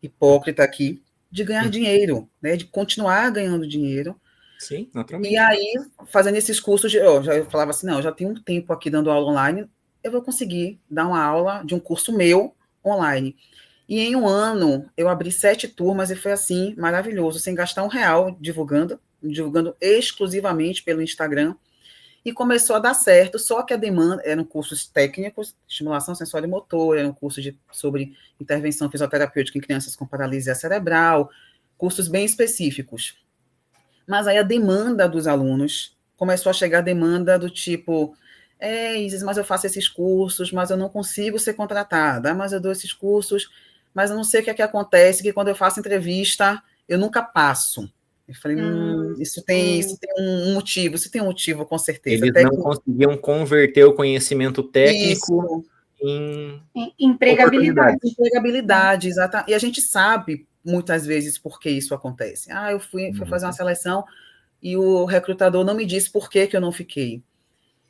hipócrita aqui, de ganhar dinheiro, né? De continuar ganhando dinheiro. Sim, naturalmente. E aí, fazendo esses cursos, eu falava assim, não, eu já tenho um tempo aqui dando aula online, eu vou conseguir dar uma aula de um curso meu online. E em um ano, eu abri 7 turmas e foi assim, maravilhoso, sem gastar R$1 divulgando exclusivamente pelo Instagram, e começou a dar certo, só que a demanda eram cursos técnicos, estimulação sensória e motor, era um curso sobre intervenção fisioterapêutica em crianças com paralisia cerebral, cursos bem específicos. Mas aí a demanda dos alunos começou a chegar a demanda do tipo, Isis, mas eu faço esses cursos, mas eu não consigo ser contratada, mas eu dou esses cursos, mas eu não sei o que é que acontece, que quando eu faço entrevista, eu nunca passo. Eu falei, isso tem um motivo, isso tem um motivo, com certeza. Eles não conseguiam converter o conhecimento técnico em empregabilidade. Empregabilidade, exatamente. E a gente sabe, muitas vezes, por que isso acontece. Eu fui fazer uma seleção e o recrutador não me disse por que eu não fiquei.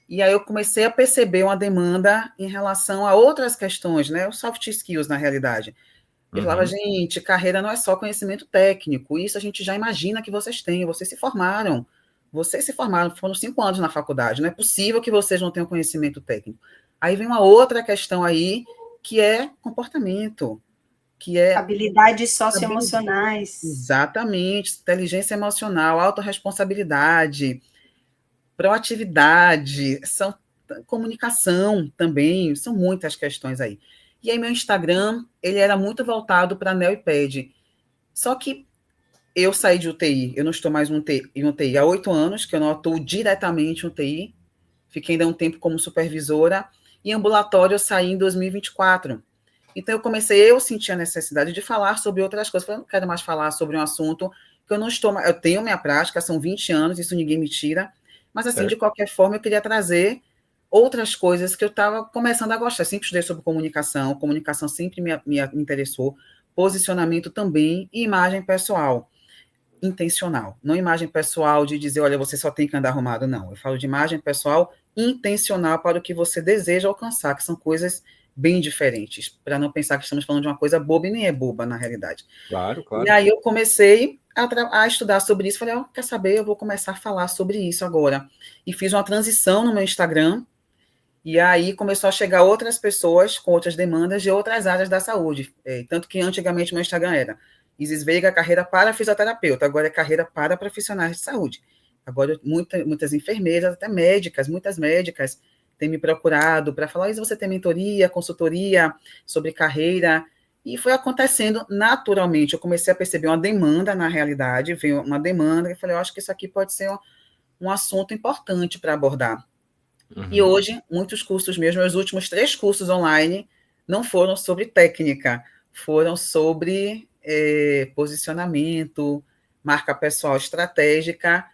E aí eu comecei a perceber uma demanda em relação a outras questões, né? Os soft skills, na realidade. Eu falava, gente, carreira não é só conhecimento técnico, isso a gente já imagina que vocês têm, vocês se formaram, foram 5 anos na faculdade, não é possível que vocês não tenham conhecimento técnico. Aí vem uma outra questão aí, que é comportamento. que é habilidades socioemocionais. Exatamente, inteligência emocional, autorresponsabilidade, proatividade, comunicação também, são muitas questões aí. E aí meu Instagram, ele era muito voltado para Neo e PED. Só que eu saí de UTI, eu não estou mais em UTI há 8 anos, que eu não atuo diretamente em UTI, fiquei ainda um tempo como supervisora, e ambulatório eu saí em 2024. Então eu senti a necessidade de falar sobre outras coisas. Eu não quero mais falar sobre um assunto que eu não estou, eu tenho minha prática, são 20 anos, isso ninguém me tira, mas assim, de qualquer forma, eu queria trazer outras coisas que eu estava começando a gostar. Eu sempre estudei sobre comunicação sempre me interessou, posicionamento também, e imagem pessoal, intencional. Não imagem pessoal de dizer, olha, você só tem que andar arrumado, não. Eu falo de imagem pessoal intencional para o que você deseja alcançar, que são coisas bem diferentes, para não pensar que estamos falando de uma coisa boba, e nem é boba, na realidade. Claro, claro. E aí eu comecei a estudar sobre isso, falei, quer saber, eu vou começar a falar sobre isso agora. E fiz uma transição no meu Instagram, e aí começou a chegar outras pessoas com outras demandas de outras áreas da saúde. Tanto que antigamente meu Instagram era Isis Veiga, carreira para fisioterapeuta, agora é carreira para profissionais de saúde. Agora muitas enfermeiras, até médicas, muitas médicas têm me procurado para falar, Isis, você tem mentoria, consultoria sobre carreira? E foi acontecendo naturalmente. Eu comecei a perceber uma demanda na realidade, veio uma demanda, e falei, eu acho que isso aqui pode ser um assunto importante para abordar. Uhum. E hoje, muitos cursos mesmo, os últimos 3 cursos online não foram sobre técnica, foram sobre posicionamento, marca pessoal estratégica,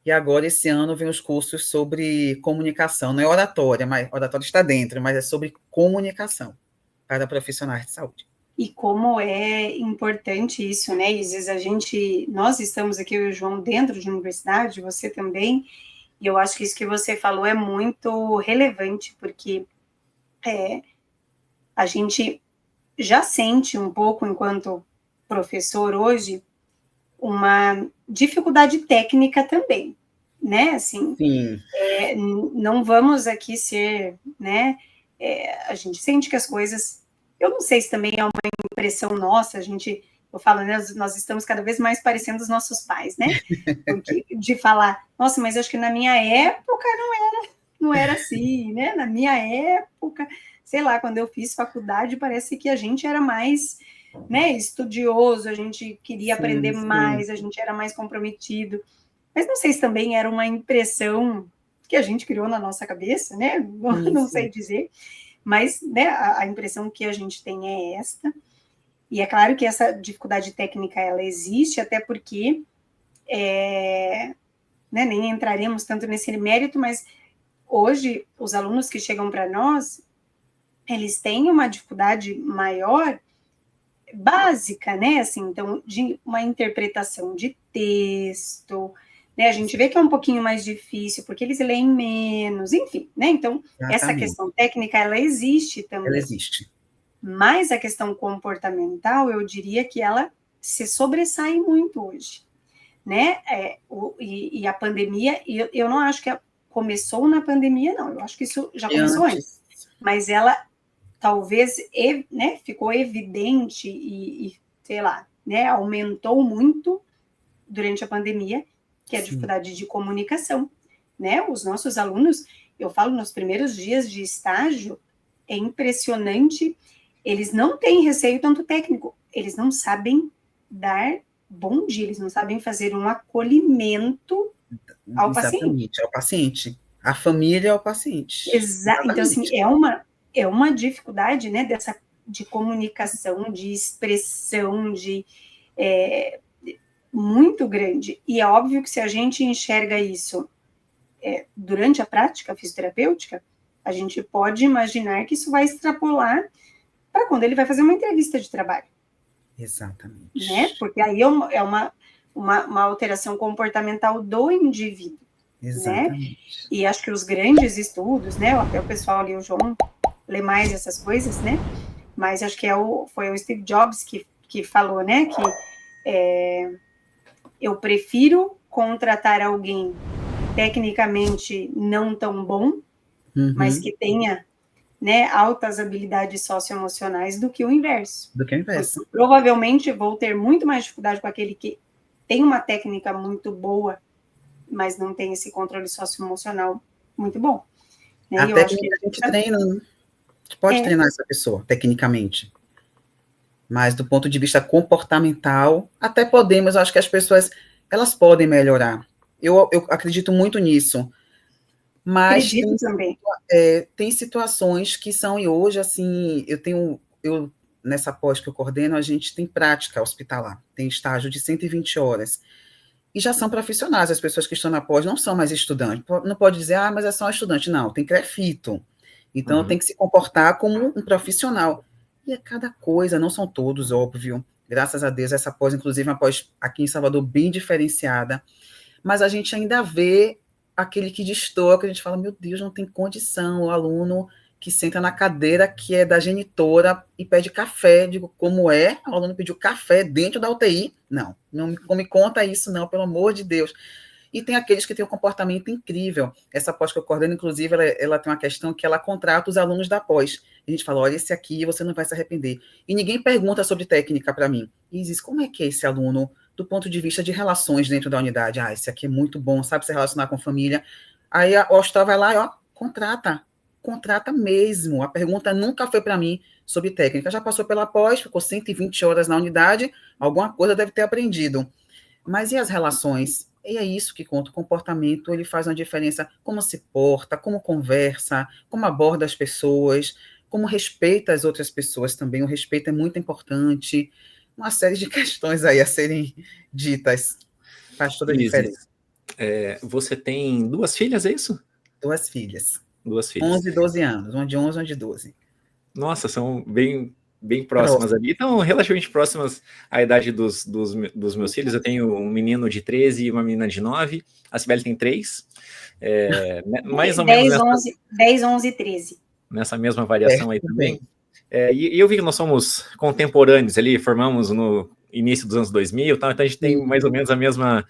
e agora esse ano vem os cursos sobre comunicação, não é oratória, mas oratória está dentro, mas é sobre comunicação para profissionais de saúde. E como é importante isso, né, Isis? Nós estamos aqui, eu e o João, dentro de universidade, você também, e eu acho que isso que você falou é muito relevante, porque a gente já sente um pouco, enquanto professor hoje, uma dificuldade técnica também, né? Assim, não vamos aqui ser, né? A gente sente que as coisas, eu não sei se também é uma impressão nossa, eu falo, né, nós estamos cada vez mais parecendo os nossos pais, né? Porque, de falar, nossa, mas acho que na minha época não era assim, né? Na minha época, sei lá, quando eu fiz faculdade, parece que a gente era mais, né, estudioso, a gente queria aprender mais, a gente era mais comprometido. Mas não sei se também era uma impressão que a gente criou na nossa cabeça, né? Não sei dizer. Mas, né, a impressão que a gente tem é esta. E é claro que essa dificuldade técnica, ela existe, até porque, né, nem entraremos tanto nesse mérito, mas hoje, os alunos que chegam para nós, eles têm uma dificuldade maior, básica, né, assim, então, de uma interpretação de texto, né, a gente vê que é um pouquinho mais difícil, porque eles leem menos, enfim, né, então, essa questão técnica, ela existe também. Ela existe. Mas a questão comportamental, eu diria que ela se sobressai muito hoje, né, e a pandemia, eu não acho que começou na pandemia, não, eu acho que isso já começou antes, mas ela talvez, né, ficou evidente e, sei lá, né, aumentou muito durante a pandemia, que é a dificuldade de comunicação, né, os nossos alunos, eu falo, nos primeiros dias de estágio, é impressionante, eles não têm receio tanto técnico, eles não sabem dar bom dia, eles não sabem fazer um acolhimento ao paciente. Exatamente, ao paciente. A família é o paciente. Exato. Então, assim, é uma dificuldade, né, de comunicação, de expressão, muito grande. E é óbvio que se a gente enxerga isso durante a prática fisioterapêutica, a gente pode imaginar que isso vai extrapolar para quando ele vai fazer uma entrevista de trabalho. Exatamente. Né? Porque aí é uma alteração comportamental do indivíduo. Exatamente. Né? E acho que os grandes estudos, né, até o pessoal ali, o João, lê mais essas coisas, né, mas acho que foi o Steve Jobs que falou, né, que eu prefiro contratar alguém tecnicamente não tão bom, mas que tenha né, altas habilidades socioemocionais do que o inverso. Do que o inverso. Porque, provavelmente vou ter muito mais dificuldade com aquele que tem uma técnica muito boa, mas não tem esse controle socioemocional muito bom. Né? A técnica a gente treina, né? A gente pode treinar essa pessoa, tecnicamente. Mas do ponto de vista comportamental, até podemos, acho que as pessoas, elas podem melhorar. Eu acredito muito nisso. Mas tem situações que são, e hoje, assim, nessa pós que eu coordeno, a gente tem prática hospitalar, tem estágio de 120 horas. E já são profissionais, as pessoas que estão na pós não são mais estudantes. Não pode dizer, mas é só um estudante. Não, tem CREFITO. Então, tem que se comportar como um profissional. E é cada coisa, não são todos, óbvio. Graças a Deus, essa pós, inclusive, é uma pós aqui em Salvador bem diferenciada. Mas a gente ainda vê aquele que destoa, que a gente fala, meu Deus, não tem condição, o aluno que senta na cadeira que é da genitora e pede café. Digo, como é? O aluno pediu café dentro da UTI? Não me conta isso, não, pelo amor de Deus. E tem aqueles que têm um comportamento incrível. Essa pós que eu coordeno, inclusive, ela tem uma questão que ela contrata os alunos da pós. A gente fala, olha, esse aqui você não vai se arrepender. E ninguém pergunta sobre técnica para mim. E diz, como é que é esse aluno do ponto de vista de relações dentro da unidade? Esse aqui é muito bom, sabe se relacionar com a família. Aí a hospital vai lá e, contrata mesmo. A pergunta nunca foi para mim sobre técnica. Já passou pela pós, ficou 120 horas na unidade, alguma coisa deve ter aprendido. Mas e as relações? E é isso que conta. O comportamento, ele faz uma diferença. Como se porta, como conversa, como aborda as pessoas, como respeita as outras pessoas também. O respeito é muito importante. Uma série de questões aí a serem ditas. Faz toda a diferença. Você tem 2 filhas, é isso? 2 filhas. 2 filhas. 11 e 12 anos. Uma de 11, uma de 12. Nossa, são bem próximas ali. Então, relativamente próximas à idade dos meus filhos. Eu tenho um menino de 13 e uma menina de 9. A Cibele tem 3. Mais ou 10, menos 10, 11 e 13. Nessa mesma variação aí também. E eu vi que nós somos contemporâneos ali, formamos no início dos anos 2000, tá? Então a gente tem mais ou menos a mesma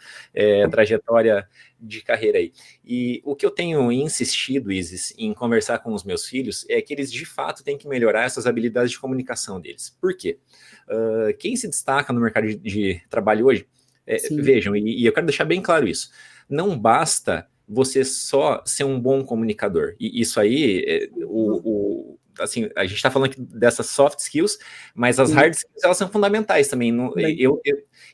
trajetória de carreira aí. E o que eu tenho insistido, Isis, em conversar com os meus filhos é que eles de fato têm que melhorar essas habilidades de comunicação deles. Por quê? Quem se destaca no mercado de trabalho hoje, vejam, e eu quero deixar bem claro isso, não basta você só ser um bom comunicador. E isso aí, assim, a gente está falando aqui dessas soft skills, mas as hard skills, elas são fundamentais também.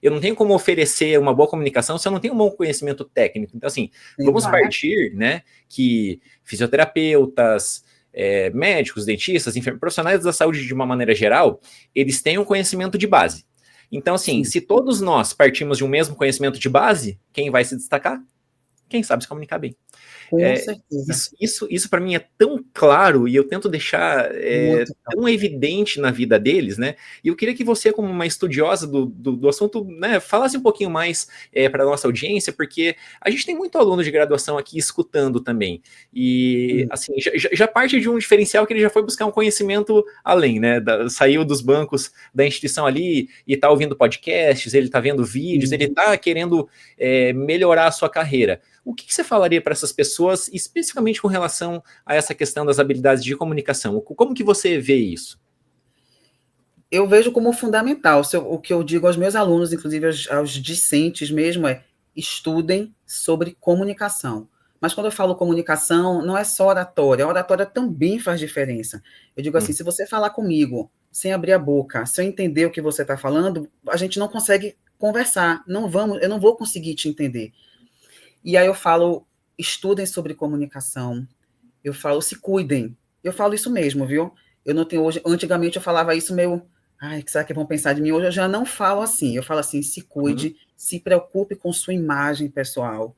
Eu não tenho como oferecer uma boa comunicação se eu não tenho um bom conhecimento técnico. Então, assim, vamos partir, né, que fisioterapeutas, médicos, dentistas, profissionais da saúde de uma maneira geral, eles têm um conhecimento de base. Então, assim, se todos nós partimos de um mesmo conhecimento de base, quem vai se destacar? Quem sabe se comunicar bem. Com certeza. Isso para mim é tão claro e eu tento deixar tão evidente na vida deles, né? E eu queria que você, como uma estudiosa do assunto, né, falasse um pouquinho mais para a nossa audiência, porque a gente tem muito aluno de graduação aqui escutando também. E, assim, já parte de um diferencial que ele já foi buscar um conhecimento além, né? Saiu dos bancos da instituição ali e está ouvindo podcasts, ele está vendo vídeos, ele está querendo melhorar a sua carreira. O que você falaria para essas pessoas, especificamente com relação a essa questão das habilidades de comunicação? Como que você vê isso? Eu vejo como fundamental. O que eu digo aos meus alunos, inclusive aos discentes mesmo, estudem sobre comunicação. Mas quando eu falo comunicação, não é só oratória. A oratória também faz diferença. Eu digo assim, se você falar comigo sem abrir a boca, sem eu entender o que você está falando, a gente não consegue conversar. Eu não vou conseguir te entender. E aí eu falo, estudem sobre comunicação. Eu falo, se cuidem. Eu falo isso mesmo, viu? Eu não tenho hoje. Antigamente eu falava isso meio. Ai, que será que vão pensar de mim? Hoje eu já não falo assim. Eu falo assim, se cuide, se preocupe com sua imagem pessoal.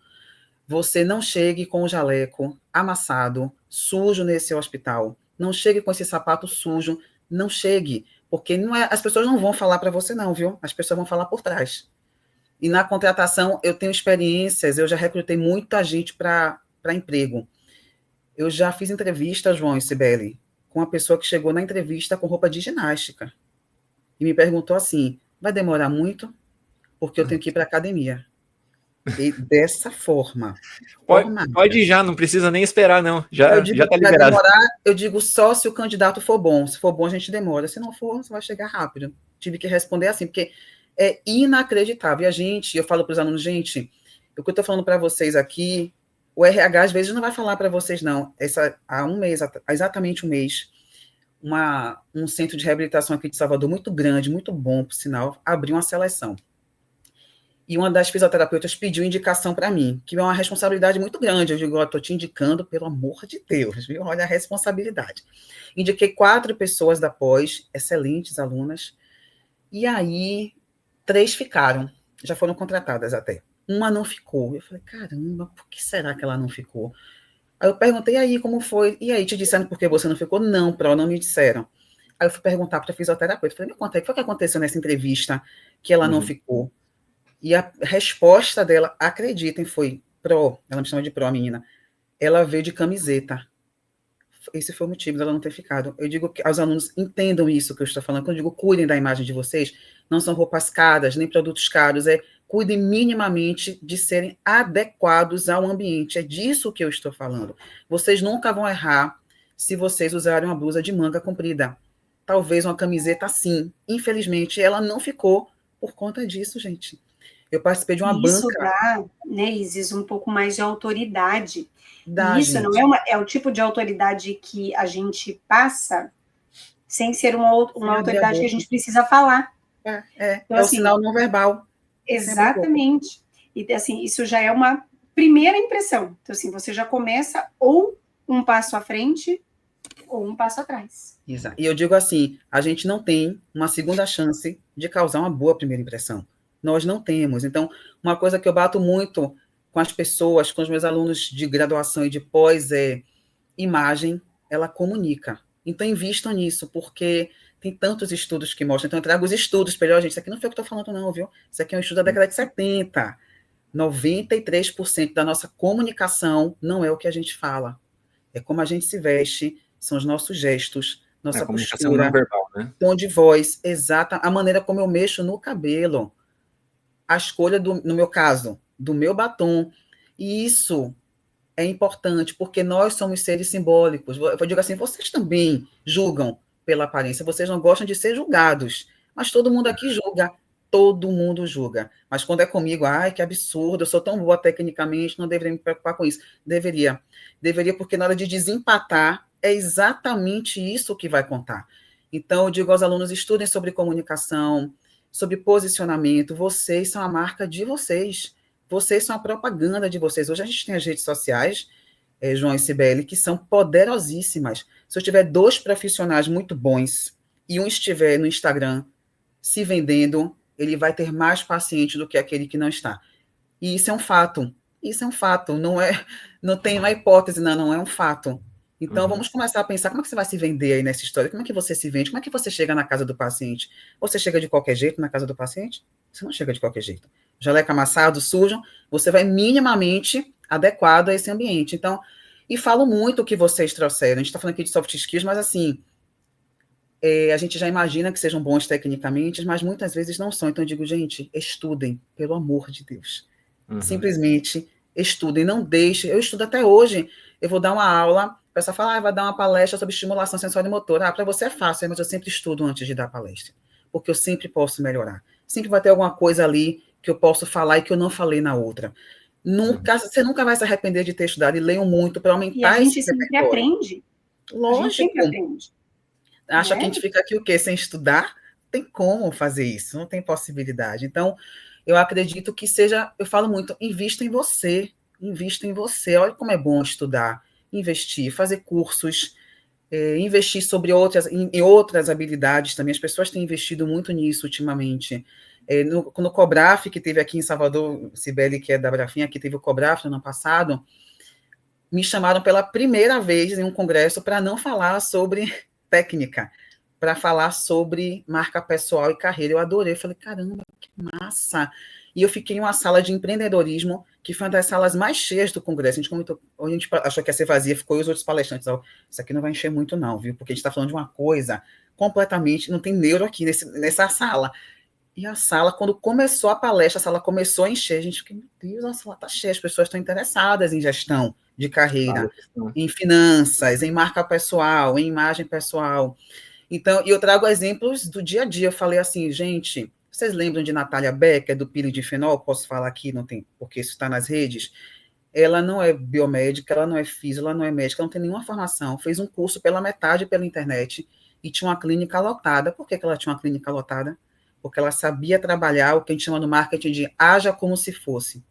Você não chegue com o jaleco amassado, sujo nesse hospital. Não chegue com esse sapato sujo. Não chegue. Porque as pessoas não vão falar para você, não, viu? As pessoas vão falar por trás. E na contratação, eu tenho experiências, eu já recrutei muita gente para emprego. Eu já fiz entrevista, João e Cibele, com uma pessoa que chegou na entrevista com roupa de ginástica. E me perguntou assim, vai demorar muito? Porque eu tenho que ir para a academia. E dessa forma. Pode ir já, não precisa nem esperar, não. Eu Já digo, tá para liberado. demorar, eu digo só se o candidato for bom. Se for bom, a gente demora. Se não for, você vai chegar rápido. Tive que responder assim, porque é inacreditável. E a gente, eu falo para os alunos, gente, o que eu estou falando para vocês aqui, o RH às vezes não vai falar para vocês, não. Há um mês, há exatamente um mês, um centro de reabilitação aqui de Salvador, muito grande, muito bom, por sinal, abriu uma seleção. E uma das fisioterapeutas pediu indicação para mim, que é uma responsabilidade muito grande. Eu digo, estou te indicando, pelo amor de Deus, viu? Olha a responsabilidade. Indiquei 4 pessoas da pós, excelentes alunas, e aí 3 ficaram, já foram contratadas até. Uma não ficou. Eu falei, caramba, por que será que ela não ficou? Aí eu perguntei, aí, como foi? E aí, te disseram por que você não ficou? Não, não me disseram. Aí eu fui perguntar para a fisioterapeuta, falei, me conta aí, o que foi que aconteceu nessa entrevista que ela não ficou? E a resposta dela, acreditem, foi ela me chama de a menina, ela veio de camiseta. Esse foi o motivo dela não ter ficado. Eu digo que os alunos entendam isso que eu estou falando, quando eu digo cuidem da imagem de vocês, não são roupas caras, nem produtos caros, cuidem minimamente de serem adequados ao ambiente, é disso que eu estou falando. Vocês nunca vão errar se vocês usarem uma blusa de manga comprida. Talvez uma camiseta sim. Infelizmente, ela não ficou por conta disso, gente. Eu participei de uma Isso banca. dá, né, Isis, um pouco mais de autoridade. Da E isso gente. não é o tipo de autoridade que a gente passa sem ser uma autoridade que a gente precisa falar. Então, assim, o sinal não verbal. Exatamente. E assim, isso já é uma primeira impressão. Então, assim, você já começa ou um passo à frente ou um passo atrás. Exato. E eu digo assim, a gente não tem uma segunda chance de causar uma boa primeira impressão. Nós não temos. Então, uma coisa que eu bato muito com as pessoas, com os meus alunos de graduação e de pós, imagem, ela comunica. Então, invistam nisso, porque tem tantos estudos que mostram. Então, eu trago os estudos para ele, gente, isso aqui não foi o que eu estou falando, não, viu? Isso aqui é um estudo da década de 70. 93% da nossa comunicação não é o que a gente fala. É como a gente se veste, são os nossos gestos, nossa postura, não verbal, né? tom de voz, exata, a maneira como eu mexo no cabelo, a escolha, no meu caso, do meu batom. E isso é importante, porque nós somos seres simbólicos. Eu digo assim, vocês também julgam pela aparência, vocês não gostam de ser julgados, mas todo mundo aqui julga, todo mundo julga. Mas quando é comigo, ai, que absurdo, eu sou tão boa tecnicamente, não deveria me preocupar com isso. Deveria, porque na hora de desempatar, é exatamente isso que vai contar. Então, eu digo aos alunos, estudem sobre comunicação, sobre posicionamento, vocês são a marca de vocês. Vocês são a propaganda de vocês. Hoje a gente tem as redes sociais, João e Cibele, que são poderosíssimas. Se eu tiver 2 profissionais muito bons e um estiver no Instagram se vendendo, ele vai ter mais paciente do que aquele que não está. E isso é um fato. Isso é um fato. Não tem uma hipótese, não é um fato. Então, vamos começar a pensar como é que você vai se vender aí nessa história. Como é que você se vende? Como é que você chega na casa do paciente? Você chega de qualquer jeito na casa do paciente? Você não chega de qualquer jeito. Jaleco amassado, sujo, você vai minimamente adequado a esse ambiente. Então, e falo muito o que vocês trouxeram. A gente está falando aqui de soft skills, mas assim, a gente já imagina que sejam bons tecnicamente, mas muitas vezes não são. Então, eu digo, gente, estudem, pelo amor de Deus. Simplesmente estudem, não deixem. Eu estudo até hoje. Eu vou dar uma aula, a pessoa fala, vai dar uma palestra sobre estimulação sensória e motora. Para você é fácil, mas eu sempre estudo antes de dar palestra, porque eu sempre posso melhorar. Sempre vai ter alguma coisa ali que eu posso falar e que eu não falei na outra. Você nunca vai se arrepender de ter estudado, e leiam muito para aumentar esse repertório. E a gente sempre aprende. Lógico. A gente sempre aprende. Acha que a gente fica aqui o quê? Sem estudar? Não tem como fazer isso, não tem possibilidade. Então, eu acredito que eu falo muito, invista em você, olha como é bom estudar, investir, fazer cursos, investir em outras habilidades também, as pessoas têm investido muito nisso ultimamente. No Cobraf, que teve aqui em Salvador, Cibele, que é da Brafinha, que teve o Cobraf no ano passado, me chamaram pela primeira vez em um congresso para não falar sobre técnica, para falar sobre marca pessoal e carreira. Eu adorei, eu falei, caramba, que massa! E eu fiquei em uma sala de empreendedorismo, que foi uma das salas mais cheias do congresso. A gente achou que ia ser vazia, ficou e os outros palestrantes, isso aqui não vai encher muito não, viu? Porque a gente está falando de uma coisa completamente, não tem neuro aqui nessa sala. E a sala, quando começou a palestra, a sala começou a encher. A gente fica, meu Deus, a sala está cheia. As pessoas estão interessadas em gestão de carreira, em finanças, em marca pessoal, em imagem pessoal. Então, e eu trago exemplos do dia a dia. Eu falei assim, gente, vocês lembram de Natália Becker, do piridifenol? Posso falar aqui, não tem, porque isso está nas redes. Ela não é biomédica, ela não é física, ela não é médica, ela não tem nenhuma formação. Fez um curso pela metade pela internet e tinha uma clínica lotada. Por que ela tinha uma clínica lotada? Porque ela sabia trabalhar o que a gente chama no marketing de haja como se fosse.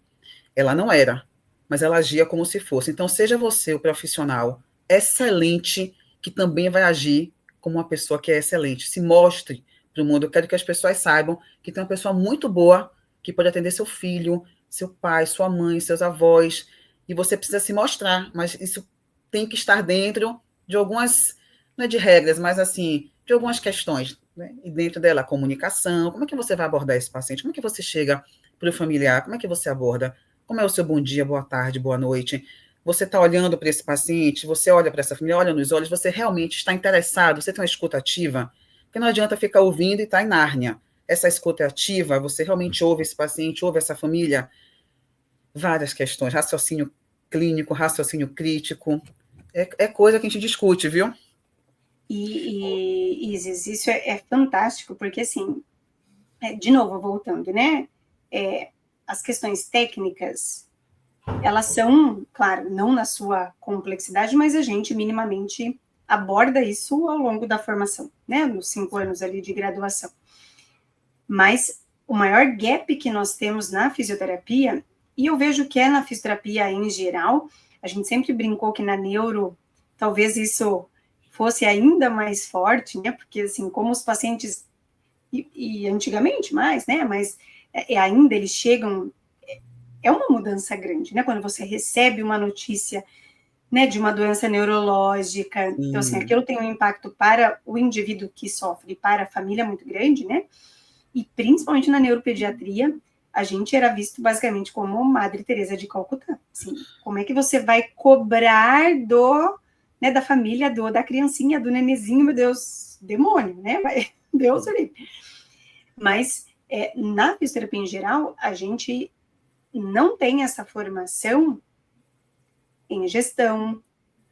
Ela não era, mas ela agia como se fosse. Então, seja você o profissional excelente que também vai agir como uma pessoa que é excelente. Se mostre para o mundo. Eu quero que as pessoas saibam que tem uma pessoa muito boa que pode atender seu filho, seu pai, sua mãe, seus avós, e você precisa se mostrar, mas isso tem que estar dentro de algumas, não é de regras, mas assim, de algumas questões, né? E dentro dela, a comunicação, como é que você vai abordar esse paciente? Como é que você chega para o familiar? Como é que você aborda? Como é o seu bom dia, boa tarde, boa noite? Você está olhando para esse paciente, você olha para essa família, olha nos olhos, você realmente está interessado, você tem uma escuta ativa? Porque não adianta ficar ouvindo e estar em Nárnia. Essa escuta ativa, você realmente ouve esse paciente, ouve essa família? Várias questões, raciocínio clínico, raciocínio crítico, é coisa que a gente discute, viu? Isis, isso é fantástico, porque assim, de novo, voltando, né? As questões técnicas, elas são, claro, não na sua complexidade, mas a gente minimamente aborda isso ao longo da formação, né? Nos 5 anos ali de graduação. Mas o maior gap que nós temos na fisioterapia, e eu vejo que é na fisioterapia em geral, a gente sempre brincou que na neuro, talvez isso fosse ainda mais forte, né? Porque, assim, como os pacientes, e antigamente mais, né? Mas ainda eles chegam, é uma mudança grande, né? Quando você recebe uma notícia, né, de uma doença neurológica, então, assim, aquilo tem um impacto para o indivíduo que sofre, para a família muito grande, né? E principalmente na neuropediatria, a gente era visto basicamente como Madre Teresa de Calcutá. Assim, como é que você vai cobrar né, da família, da criancinha, do nenezinho, meu Deus, demônio, né? Deus livre. Mas na fisioterapia em geral, a gente não tem essa formação em gestão,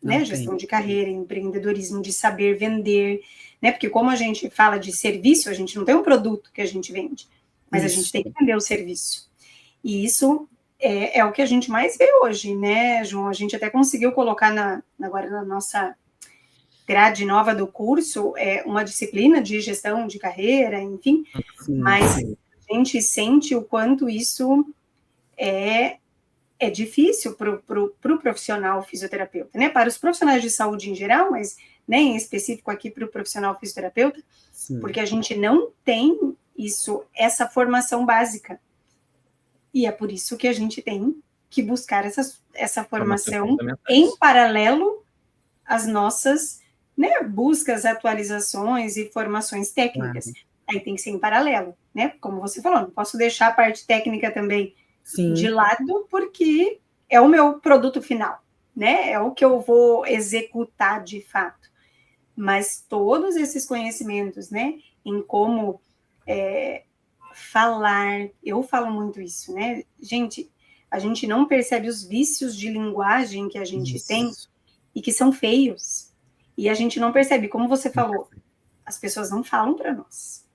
né? Gestão de carreira, empreendedorismo, de saber vender, né? Porque como a gente fala de serviço, a gente não tem um produto que a gente vende, mas a gente tem que vender o serviço. E isso é o que a gente mais vê hoje, né, João? A gente até conseguiu colocar agora na nossa grade nova do curso uma disciplina de gestão de carreira, enfim, mas a gente sente o quanto isso é difícil para o profissional fisioterapeuta, né? Para os profissionais de saúde em geral, mas né, em específico aqui para o profissional fisioterapeuta, porque a gente não tem essa formação básica. E é por isso que a gente tem que buscar essa formação em paralelo às nossas, né, buscas, atualizações e formações técnicas. Aí tem que ser em paralelo, né? Como você falou, não posso deixar a parte técnica também de lado, porque é o meu produto final, né? É o que eu vou executar de fato. Mas todos esses conhecimentos, né? Em como falar, eu falo muito isso, né? Gente, a gente não percebe os vícios de linguagem que a gente tem e que são feios. E a gente não percebe, como você falou, as pessoas não falam para nós.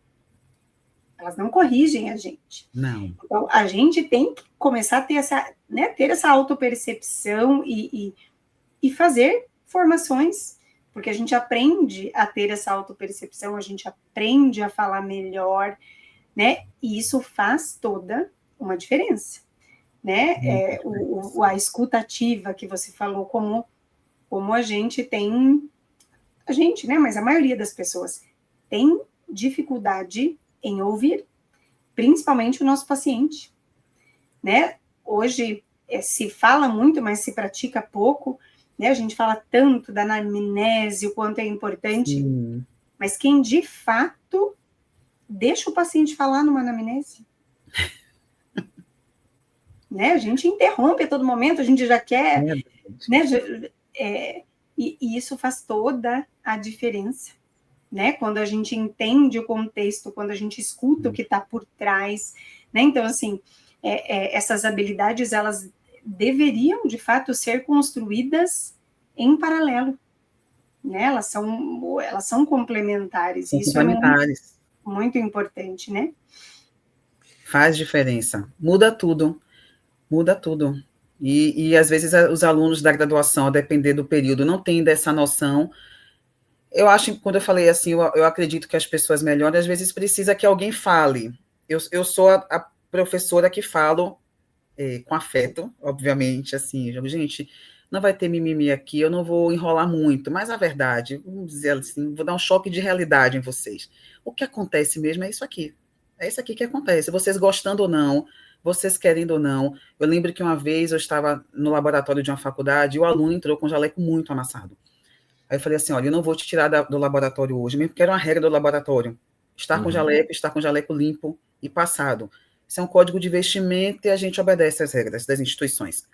Elas não corrigem a gente. Não. Então, a gente tem que começar a ter essa autopercepção e fazer formações, porque a gente aprende a ter essa autopercepção, a gente aprende a falar melhor, né? E isso faz toda uma diferença, né? A escuta ativa que você falou, como a gente tem... A gente, né? Mas a maioria das pessoas tem dificuldade em ouvir, principalmente o nosso paciente, né? Hoje se fala muito, mas se pratica pouco, né? A gente fala tanto da anamnese, o quanto é importante, mas quem de fato deixa o paciente falar numa anamnese, né? A gente interrompe a todo momento, a gente já quer, né? E isso faz toda a diferença, né? Quando a gente entende o contexto, quando a gente escuta o que está por trás, né? Então, assim, essas habilidades, elas deveriam, de fato, ser construídas em paralelo, né? Elas são complementares, e isso é muito importante, né? Faz diferença, muda tudo. E às vezes os alunos da graduação, a depender do período, não têm dessa noção. Eu acho que quando eu falei assim, eu acredito que as pessoas melhorem, às vezes precisa que alguém fale. Eu sou a professora que falo com afeto, obviamente, assim, gente, não vai ter mimimi aqui, eu não vou enrolar muito, mas a verdade, vamos dizer assim, vou dar um choque de realidade em vocês. O que acontece mesmo é isso aqui. É isso aqui que acontece. Vocês gostando ou não, vocês querendo ou não. Eu lembro que uma vez eu estava no laboratório de uma faculdade e o aluno entrou com o jaleco muito amassado. Aí eu falei assim, olha, eu não vou te tirar do laboratório hoje, mesmo porque era uma regra do laboratório. Estar com jaleco limpo e passado. Isso é um código de vestimenta e a gente obedece às regras das instituições.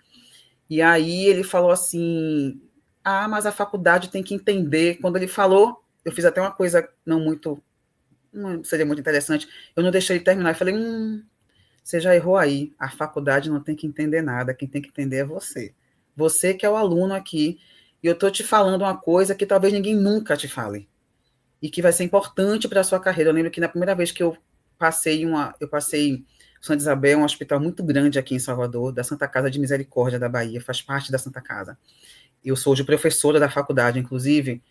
E aí ele falou assim, mas a faculdade tem que entender. Quando ele falou, eu fiz até uma coisa não seria muito interessante, eu não deixei ele terminar. Eu falei, você já errou aí, a faculdade não tem que entender nada, quem tem que entender é você. Você que é o aluno aqui, e eu estou te falando uma coisa que talvez ninguém nunca te fale, e que vai ser importante para a sua carreira. Eu lembro que na primeira vez que eu passei Santa Isabel, um hospital muito grande aqui em Salvador, da Santa Casa de Misericórdia da Bahia, faz parte da Santa Casa. Eu sou de professora da faculdade, inclusive,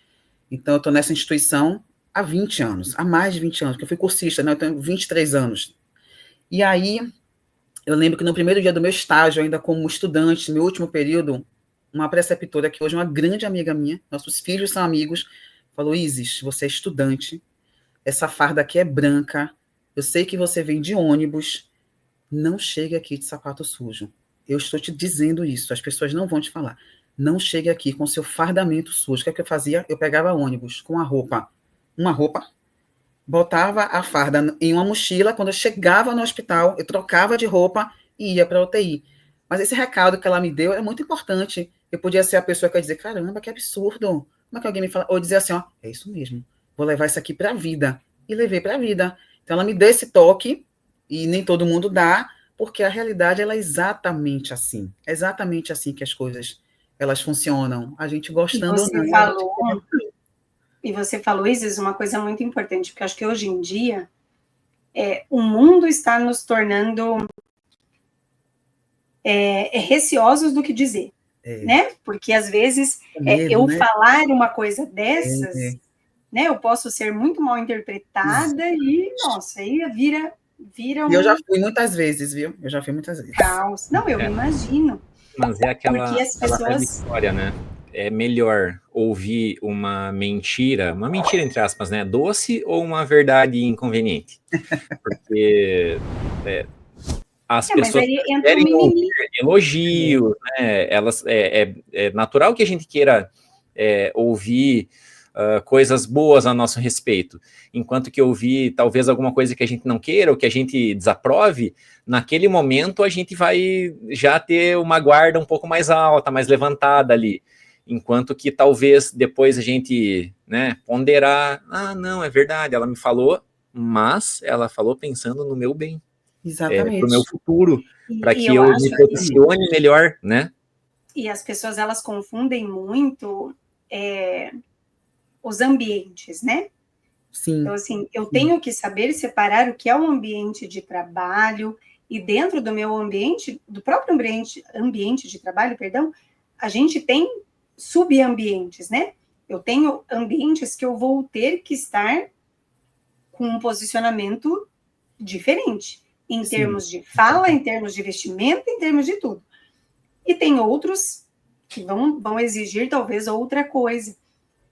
então eu estou nessa instituição há 20 anos, há mais de 20 anos, porque eu fui cursista, né? Eu tenho 23 anos. E aí, eu lembro que no primeiro dia do meu estágio, ainda como estudante, meu último período, uma preceptora, que hoje é uma grande amiga minha, nossos filhos são amigos, falou, Isis, você é estudante, essa farda aqui é branca, eu sei que você vem de ônibus, não chegue aqui de sapato sujo. Eu estou te dizendo isso, as pessoas não vão te falar. Não chegue aqui com seu fardamento sujo. O que é que eu fazia? Eu pegava ônibus com uma roupa, botava a farda em uma mochila, quando eu chegava no hospital, eu trocava de roupa e ia para a UTI. Mas esse recado que ela me deu é muito importante. Eu podia ser a pessoa que ia dizer, caramba, que absurdo. Como é que alguém me fala? Ou dizer assim, é isso mesmo, vou levar isso aqui para a vida. E levei para a vida. Então ela me deu esse toque, e nem todo mundo dá, porque a realidade ela é exatamente assim. É exatamente assim que as coisas elas funcionam. A gente gostando ou não. E você falou, Isis, uma coisa muito importante, porque acho que hoje em dia o mundo está nos tornando receosos do que dizer, né? Porque às vezes eu falar uma coisa dessas, né? Eu posso ser muito mal interpretada e, nossa, aí vira um... Eu já fui muitas vezes, viu? Caos. Não, eu imagino. Mas é aquela história, né? É melhor ouvir uma mentira entre aspas, né? Doce, ou uma verdade inconveniente? Porque as pessoas querem ouvir elogios, né? É natural que a gente queira ouvir coisas boas a nosso respeito, enquanto que ouvir talvez alguma coisa que a gente não queira ou que a gente desaprove, naquele momento a gente vai já ter uma guarda um pouco mais alta, mais levantada ali, enquanto que talvez depois a gente, né, ponderar, não, é verdade, ela me falou, mas ela falou pensando no meu bem, para o meu futuro, para que eu me posicione melhor, né? E as pessoas, elas confundem muito os ambientes, né? Sim. Então, assim, eu tenho que saber separar o que é um ambiente de trabalho, e dentro do meu ambiente, do próprio ambiente de trabalho, perdão, a gente tem subambientes, né? Eu tenho ambientes que eu vou ter que estar com um posicionamento diferente, em termos de fala, em termos de vestimenta, em termos de tudo. E tem outros que vão exigir talvez outra coisa.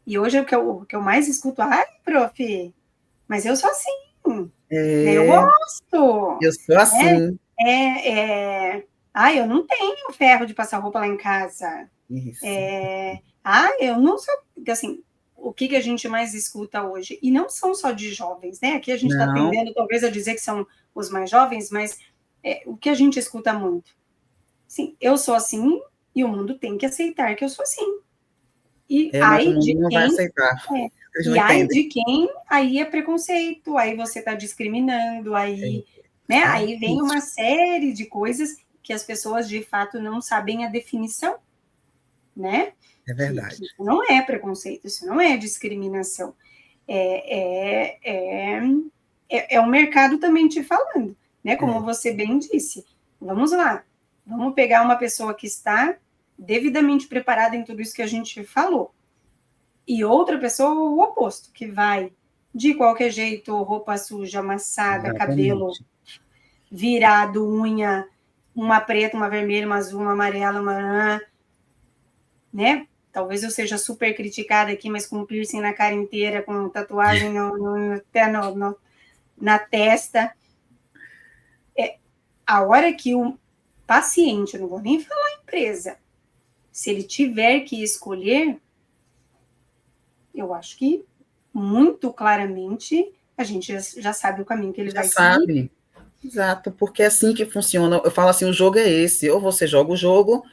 E hoje o que eu mais escuto, prof, mas eu sou assim, eu gosto. Eu sou assim. Eu não tenho ferro de passar roupa lá em casa. Isso. Eu não sou, assim, o que a gente mais escuta hoje? E não são só de jovens, né? Aqui a gente está tendendo talvez a dizer que são os mais jovens, mas o que a gente escuta muito? Assim, eu sou assim e o mundo tem que aceitar que eu sou assim. E aí de quem vai aceitar. Eles E não aí entendem. de quem, aí é preconceito, aí você está discriminando, aí, né? Aí vem Isso. uma série de coisas que as pessoas de fato não sabem a definição, né? É Que verdade. isso não é preconceito, isso não é discriminação. É o mercado também te falando, né? Como você bem disse. Vamos lá, vamos pegar uma pessoa que está devidamente preparada em tudo isso que a gente falou, e outra pessoa o oposto, que vai de qualquer jeito, roupa suja, amassada, cabelo Exatamente. virado, unha, uma preta, uma vermelha, uma azul, uma amarela, uma, né? Talvez eu seja super criticada aqui, mas com piercing na cara inteira, com tatuagem até na testa. A hora que o paciente, eu não vou nem falar empresa, se ele tiver que escolher, eu acho que muito claramente a gente já sabe o caminho que ele Já vai seguir. sabe. Exato, porque é assim que funciona. Eu falo assim, o jogo é esse, ou você joga o jogo,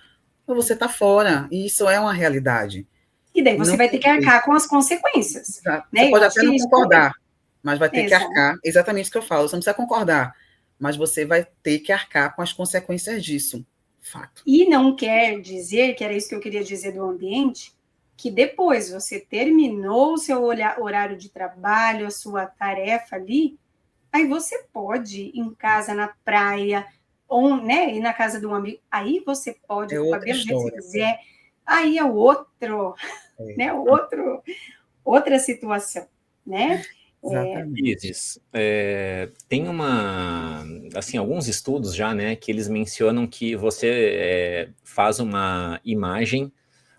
ou você está fora. E isso é uma realidade. E daí você Não vai ter tem que jeito. arcar com as consequências. Exato. Você Né? Eu pode acho até que não isso concordar, mas vai ter que exato. arcar. Exatamente isso que eu falo. Você não precisa concordar, mas você vai ter que arcar com as consequências disso. Fato. E não quer dizer, que era isso que eu queria dizer do ambiente, que depois você terminou o seu horário de trabalho, a sua tarefa ali, aí você pode ir em casa, na praia, ou né, ir na casa de um amigo, aí você pode É com o outra cabelo do jeito que você história. quiser, aí é outro, É, né, outra situação, né? exatamente. Isis, tem assim, alguns estudos já, né, que eles mencionam que você faz uma imagem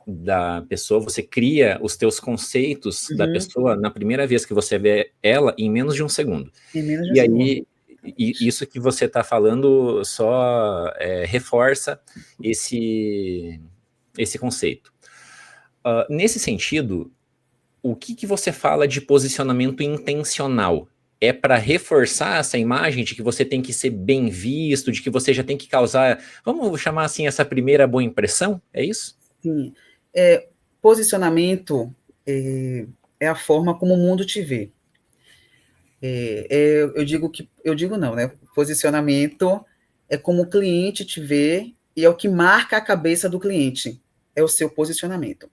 da pessoa, você cria os teus conceitos da Uhum. pessoa na primeira vez que você vê ela em menos de um segundo. Em menos de um E segundo. aí, isso que você está falando só reforça esse conceito. Nesse sentido, o que você fala de posicionamento intencional? É para reforçar essa imagem de que você tem que ser bem visto, de que você já tem que causar, vamos chamar assim, essa primeira boa impressão? É isso? Sim. Posicionamento é a forma como o mundo te vê. Eu digo não, né? Posicionamento é como o cliente te vê e é o que marca a cabeça do cliente. É o seu posicionamento.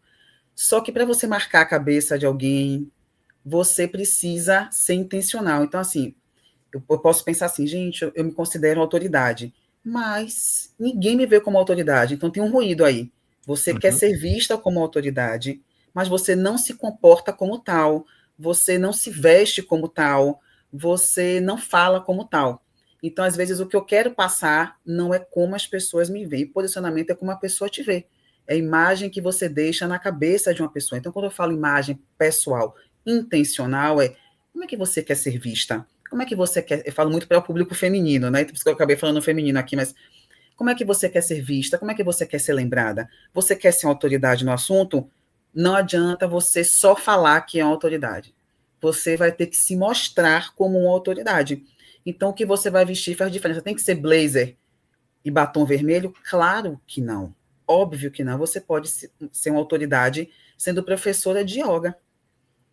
Só que para você marcar a cabeça de alguém, você precisa ser intencional. Então, assim, eu posso pensar assim, gente, eu me considero autoridade, mas ninguém me vê como autoridade, então tem um ruído aí. Você quer Uhum. ser vista como autoridade, mas você não se comporta como tal, você não se veste como tal, você não fala como tal. Então, às vezes, o que eu quero passar não é como as pessoas me veem. Posicionamento é como a pessoa te vê. É a imagem que você deixa na cabeça de uma pessoa. Então, quando eu falo imagem pessoal, intencional, como é que você quer ser vista? Como é que você quer? Eu falo muito para o público feminino, né? Por isso que eu acabei falando feminino aqui, mas como é que você quer ser vista? Como é que você quer ser lembrada? Você quer ser uma autoridade no assunto? Não adianta você só falar que é uma autoridade. Você vai ter que se mostrar como uma autoridade. Então, o que você vai vestir faz diferença. Tem que ser blazer e batom vermelho? Claro que não. Óbvio que não. Você pode ser uma autoridade sendo professora de yoga.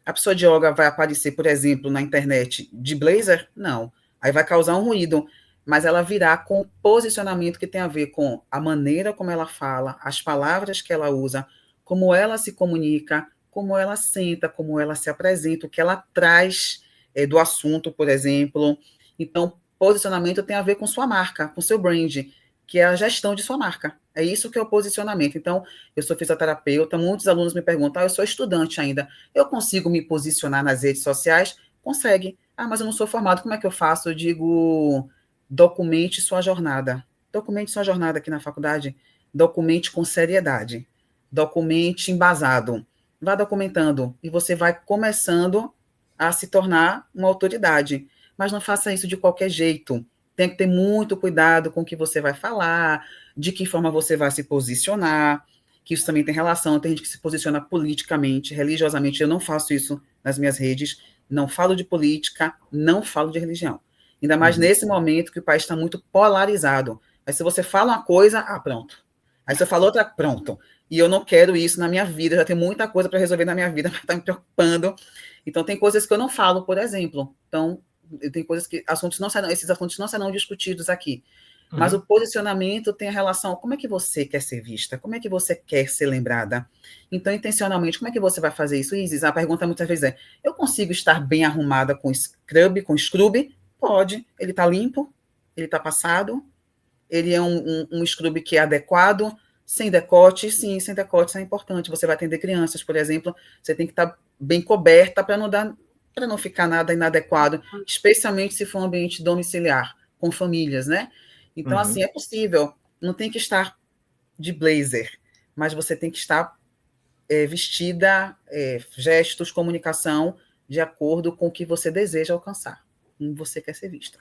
A pessoa de yoga vai aparecer, por exemplo, na internet de blazer? Não. Aí vai causar um ruído, mas ela virá com posicionamento que tem a ver com a maneira como ela fala, as palavras que ela usa, como ela se comunica, como ela senta, como ela se apresenta, o que ela traz do assunto, por exemplo. Então, posicionamento tem a ver com sua marca, com seu brand, que é a gestão de sua marca. É isso que é o posicionamento. Então, eu sou fisioterapeuta, muitos alunos me perguntam, eu sou estudante ainda, eu consigo me posicionar nas redes sociais? Consegue. Ah, mas eu não sou formado, como é que eu faço? Eu digo, documente sua jornada. Documente sua jornada aqui na faculdade. Documente com seriedade. Documente embasado. Vá documentando e você vai começando a se tornar uma autoridade. Mas não faça isso de qualquer jeito. Tem que ter muito cuidado com o que você vai falar, de que forma você vai se posicionar, que isso também tem relação, tem gente que se posiciona politicamente, religiosamente, eu não faço isso nas minhas redes, não falo de política, não falo de religião. Ainda mais nesse momento que o país está muito polarizado. Mas se você fala uma coisa, pronto. Aí você falou outra, pronto. E eu não quero isso na minha vida, já tem muita coisa para resolver na minha vida, para estar me preocupando. Então, tem coisas que eu não falo, por exemplo. Então, tem coisas que esses assuntos não serão discutidos aqui. Mas o posicionamento tem a relação, como é que você quer ser vista? Como é que você quer ser lembrada? Então, intencionalmente, como é que você vai fazer isso, Isis? A pergunta muitas vezes é, eu consigo estar bem arrumada com scrub? Pode. Ele está limpo? Ele está passado? Ele é um scrub que é adequado? Sem decote? Sim, sem decote, isso é importante. Você vai atender crianças, por exemplo, você tem que estar bem coberta para não ficar nada inadequado, especialmente se for um ambiente domiciliar, com famílias, né? Então, assim, é possível. Não tem que estar de blazer, mas você tem que estar vestida, gestos, comunicação, de acordo com o que você deseja alcançar, como você quer ser vista.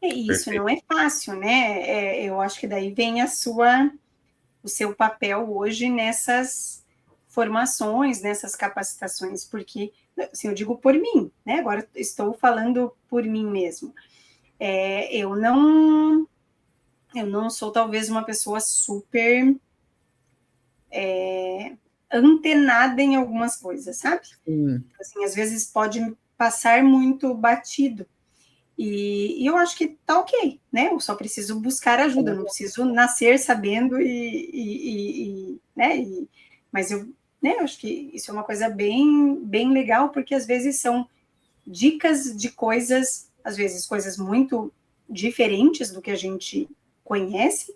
Isso Perfeito. Não é fácil, né? Eu acho que daí vem o seu papel hoje nessas formações, nessas capacitações, porque, assim, eu digo por mim, né? Agora estou falando por mim mesmo. Eu não sou talvez uma pessoa super antenada em algumas coisas, sabe? Assim, às vezes pode passar muito batido. E eu acho que tá ok, né? Eu só preciso buscar ajuda, não preciso nascer sabendo né? Mas eu acho que isso é uma coisa bem, bem legal, porque às vezes são dicas de coisas, às vezes coisas muito diferentes do que a gente conhece,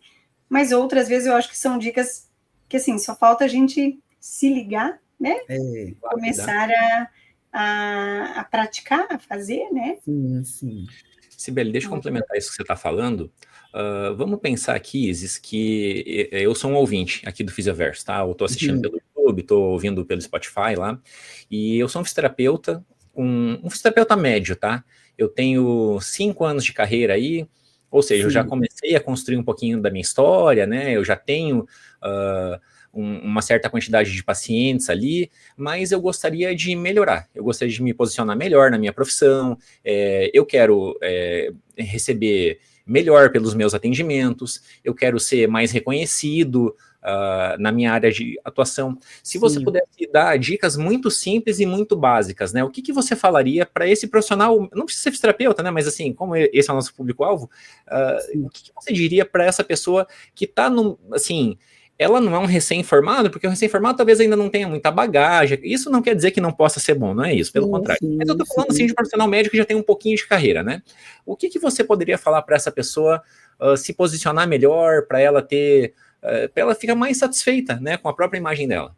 mas outras vezes eu acho que são dicas que, assim, só falta a gente se ligar, né? Começar a praticar, a fazer, né? Sim. Sibeli, deixa eu complementar isso que você está falando. Vamos pensar aqui, Isis, que eu sou um ouvinte aqui do Fisioverso, tá? Eu estou assistindo pelo YouTube, estou ouvindo pelo Spotify lá, e eu sou um fisioterapeuta, um fisioterapeuta médio, tá? Eu tenho 5 anos de carreira aí, ou seja, eu já comecei a construir um pouquinho da minha história, né? Eu já tenho uma certa quantidade de pacientes ali, mas eu gostaria de melhorar, eu gostaria de me posicionar melhor na minha profissão, eu quero receber melhor pelos meus atendimentos, eu quero ser mais reconhecido na minha área de atuação. Se você pudesse dar dicas muito simples e muito básicas, né? O que você falaria para esse profissional, não precisa ser fisioterapeuta, né? Mas assim, como esse é o nosso público-alvo, o que você diria para essa pessoa que está assim, ela não é um recém-formado, porque o recém-formado talvez ainda não tenha muita bagagem. Isso não quer dizer que não possa ser bom, não é isso, pelo contrário. Mas eu estou falando assim de um profissional médico que já tem um pouquinho de carreira, né? O que você poderia falar para essa pessoa se posicionar melhor, para ela ter, para ela ficar mais satisfeita, né, com a própria imagem dela?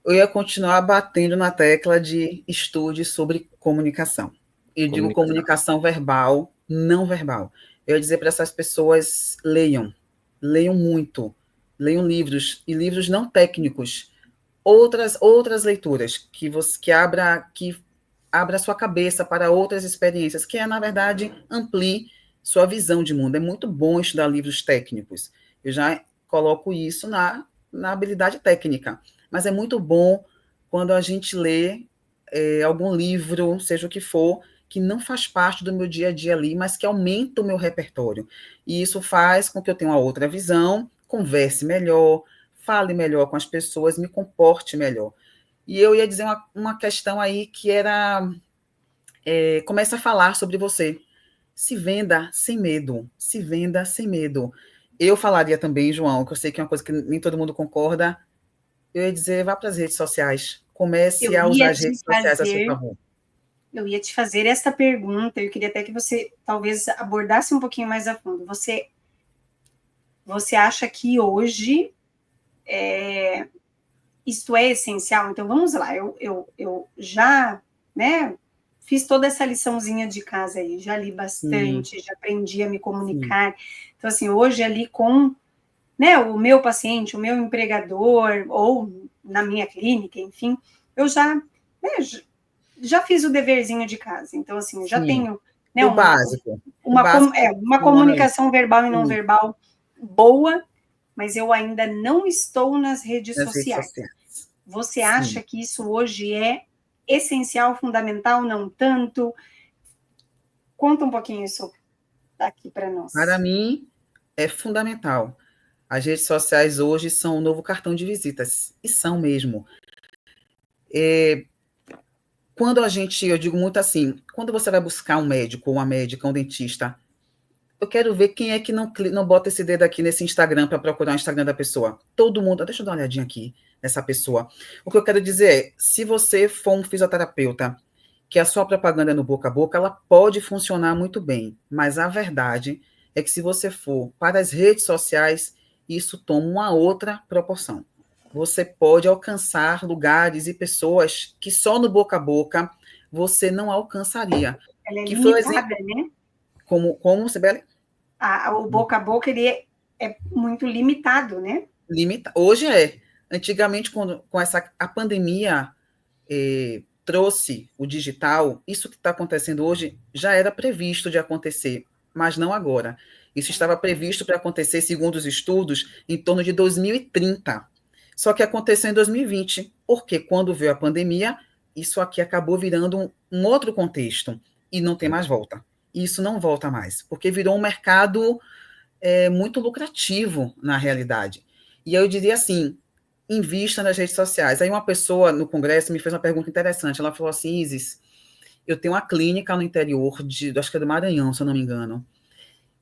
Eu ia continuar batendo na tecla de estude sobre comunicação. Eu digo comunicação verbal, não verbal. Eu ia dizer para essas pessoas, leiam muito, leiam livros, e livros não técnicos, outras leituras, que abra a sua cabeça para outras experiências, que na verdade, amplie sua visão de mundo. É muito bom estudar livros técnicos. Eu já coloco isso na habilidade técnica, mas é muito bom quando a gente lê algum livro, seja o que for, que não faz parte do meu dia a dia ali, mas que aumenta o meu repertório. E isso faz com que eu tenha uma outra visão, converse melhor, fale melhor com as pessoas, me comporte melhor. E eu ia dizer uma questão aí que era, comece a falar sobre você. Se venda sem medo, se venda sem medo. Eu falaria também, João, que eu sei que é uma coisa que nem todo mundo concorda, eu ia dizer, vá para as redes sociais, comece a usar as redes sociais a seu favor. Eu ia te fazer essa pergunta, eu queria até que você talvez abordasse um pouquinho mais a fundo. Você acha que hoje isto é essencial? Então, vamos lá, eu já, né, fiz toda essa liçãozinha de casa aí, já li bastante, já aprendi a me comunicar. Então, assim, hoje ali com, né, o meu paciente, o meu empregador, ou na minha clínica, enfim, eu já, né, já fiz o deverzinho de casa. Então, assim, já tenho, né, o básico. Uma comunicação verbal e não verbal boa, mas eu ainda não estou nas redes sociais. Você acha que isso hoje é essencial, fundamental, não tanto? Conta um pouquinho isso aqui para nós. Para mim, é fundamental. As redes sociais hoje são o novo cartão de visitas, e são mesmo. Quando eu digo muito assim, quando você vai buscar um médico, ou uma médica, um dentista, eu quero ver quem é que não bota esse dedo aqui nesse Instagram para procurar o Instagram da pessoa. Todo mundo, deixa eu dar uma olhadinha aqui nessa pessoa. O que eu quero dizer é, se você for um fisioterapeuta, que a sua propaganda é no boca a boca, ela pode funcionar muito bem, mas a verdade é que se você for para as redes sociais, isso toma uma outra proporção. Você pode alcançar lugares e pessoas que só no boca a boca você não alcançaria. Ela é Que foi o exemplo, limitada, né? como Sibeli? O boca a boca, ele é muito limitado, né? Hoje é. Antigamente, com a pandemia trouxe o digital, isso que está acontecendo hoje já era previsto de acontecer, mas não agora. Isso estava previsto para acontecer, segundo os estudos, em torno de 2030. Só que aconteceu em 2020, porque quando veio a pandemia, isso aqui acabou virando um outro contexto e não tem mais volta. Isso não volta mais, porque virou um mercado muito lucrativo na realidade. E eu diria assim, invista nas redes sociais. Aí uma pessoa no congresso me fez uma pergunta interessante. Ela falou assim, Isis, eu tenho uma clínica no interior, acho que é do Maranhão, se eu não me engano.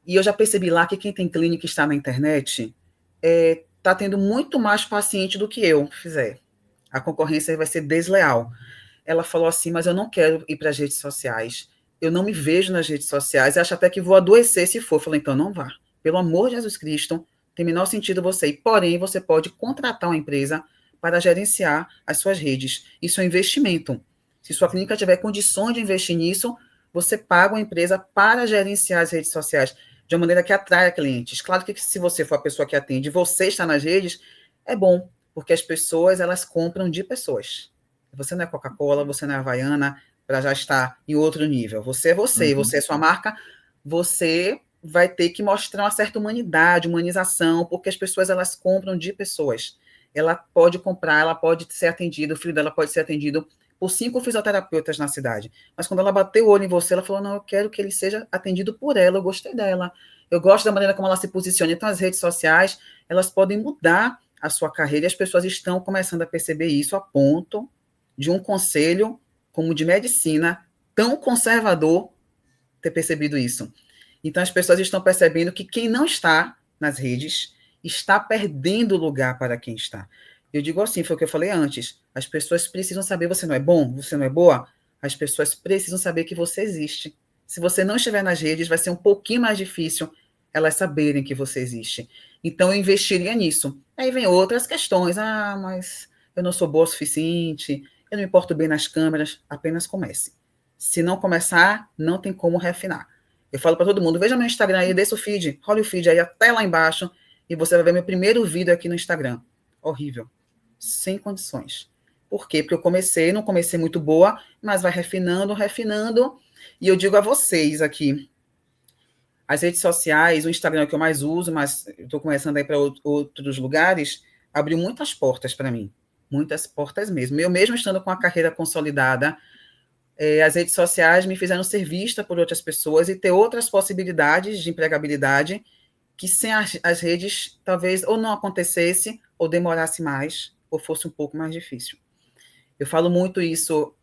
E eu já percebi lá que quem tem clínica e está na internet está tendo muito mais paciente do que eu fizer. A concorrência vai ser desleal. Ela falou assim, mas eu não quero ir para as redes sociais. Eu não me vejo nas redes sociais. Acho até que vou adoecer se for. Eu falei, então não vá. Pelo amor de Jesus Cristo, tem menor sentido você ir. Porém, você pode contratar uma empresa para gerenciar as suas redes. Isso é um investimento. Se sua clínica tiver condições de investir nisso, você paga uma empresa para gerenciar as redes sociais de uma maneira que atraia clientes. Claro que se você for a pessoa que atende, você está nas redes, é bom, porque as pessoas, elas compram de pessoas. Você não é Coca-Cola, você não é Havaiana, para já estar em outro nível. Você é você, você é sua marca, você vai ter que mostrar uma certa humanidade, humanização, porque as pessoas, elas compram de pessoas. Ela pode comprar, ela pode ser atendida, o filho dela pode ser atendido por 5 fisioterapeutas na cidade. Mas quando ela bateu o olho em você, ela falou, não, eu quero que ele seja atendido por ela, eu gostei dela. Eu gosto da maneira como ela se posiciona. Então, as redes sociais, elas podem mudar a sua carreira e as pessoas estão começando a perceber isso a ponto de um conselho como de medicina tão conservador ter percebido isso. Então, as pessoas estão percebendo que quem não está nas redes está perdendo lugar para quem está. Eu digo assim, foi o que eu falei antes, as pessoas precisam saber, você não é bom, você não é boa, as pessoas precisam saber que você existe. Se você não estiver nas redes, vai ser um pouquinho mais difícil elas saberem que você existe. Então, eu investiria nisso. Aí vem outras questões, mas eu não sou boa o suficiente, eu não me importo bem nas câmeras, apenas comece. Se não começar, não tem como refinar. Eu falo para todo mundo, veja meu Instagram aí, desça o feed, role o feed aí até lá embaixo, e você vai ver meu primeiro vídeo aqui no Instagram. Horrível. Sem condições. Por quê? Porque eu não comecei muito boa, mas vai refinando, refinando, e eu digo a vocês aqui, as redes sociais, o Instagram é o que eu mais uso, mas estou começando a ir para outros lugares, abriu muitas portas para mim. Muitas portas mesmo. Eu mesmo estando com a carreira consolidada, as redes sociais me fizeram ser vista por outras pessoas e ter outras possibilidades de empregabilidade que sem as redes talvez ou não acontecesse, ou demorasse mais, ou fosse um pouco mais difícil. Eu falo muito isso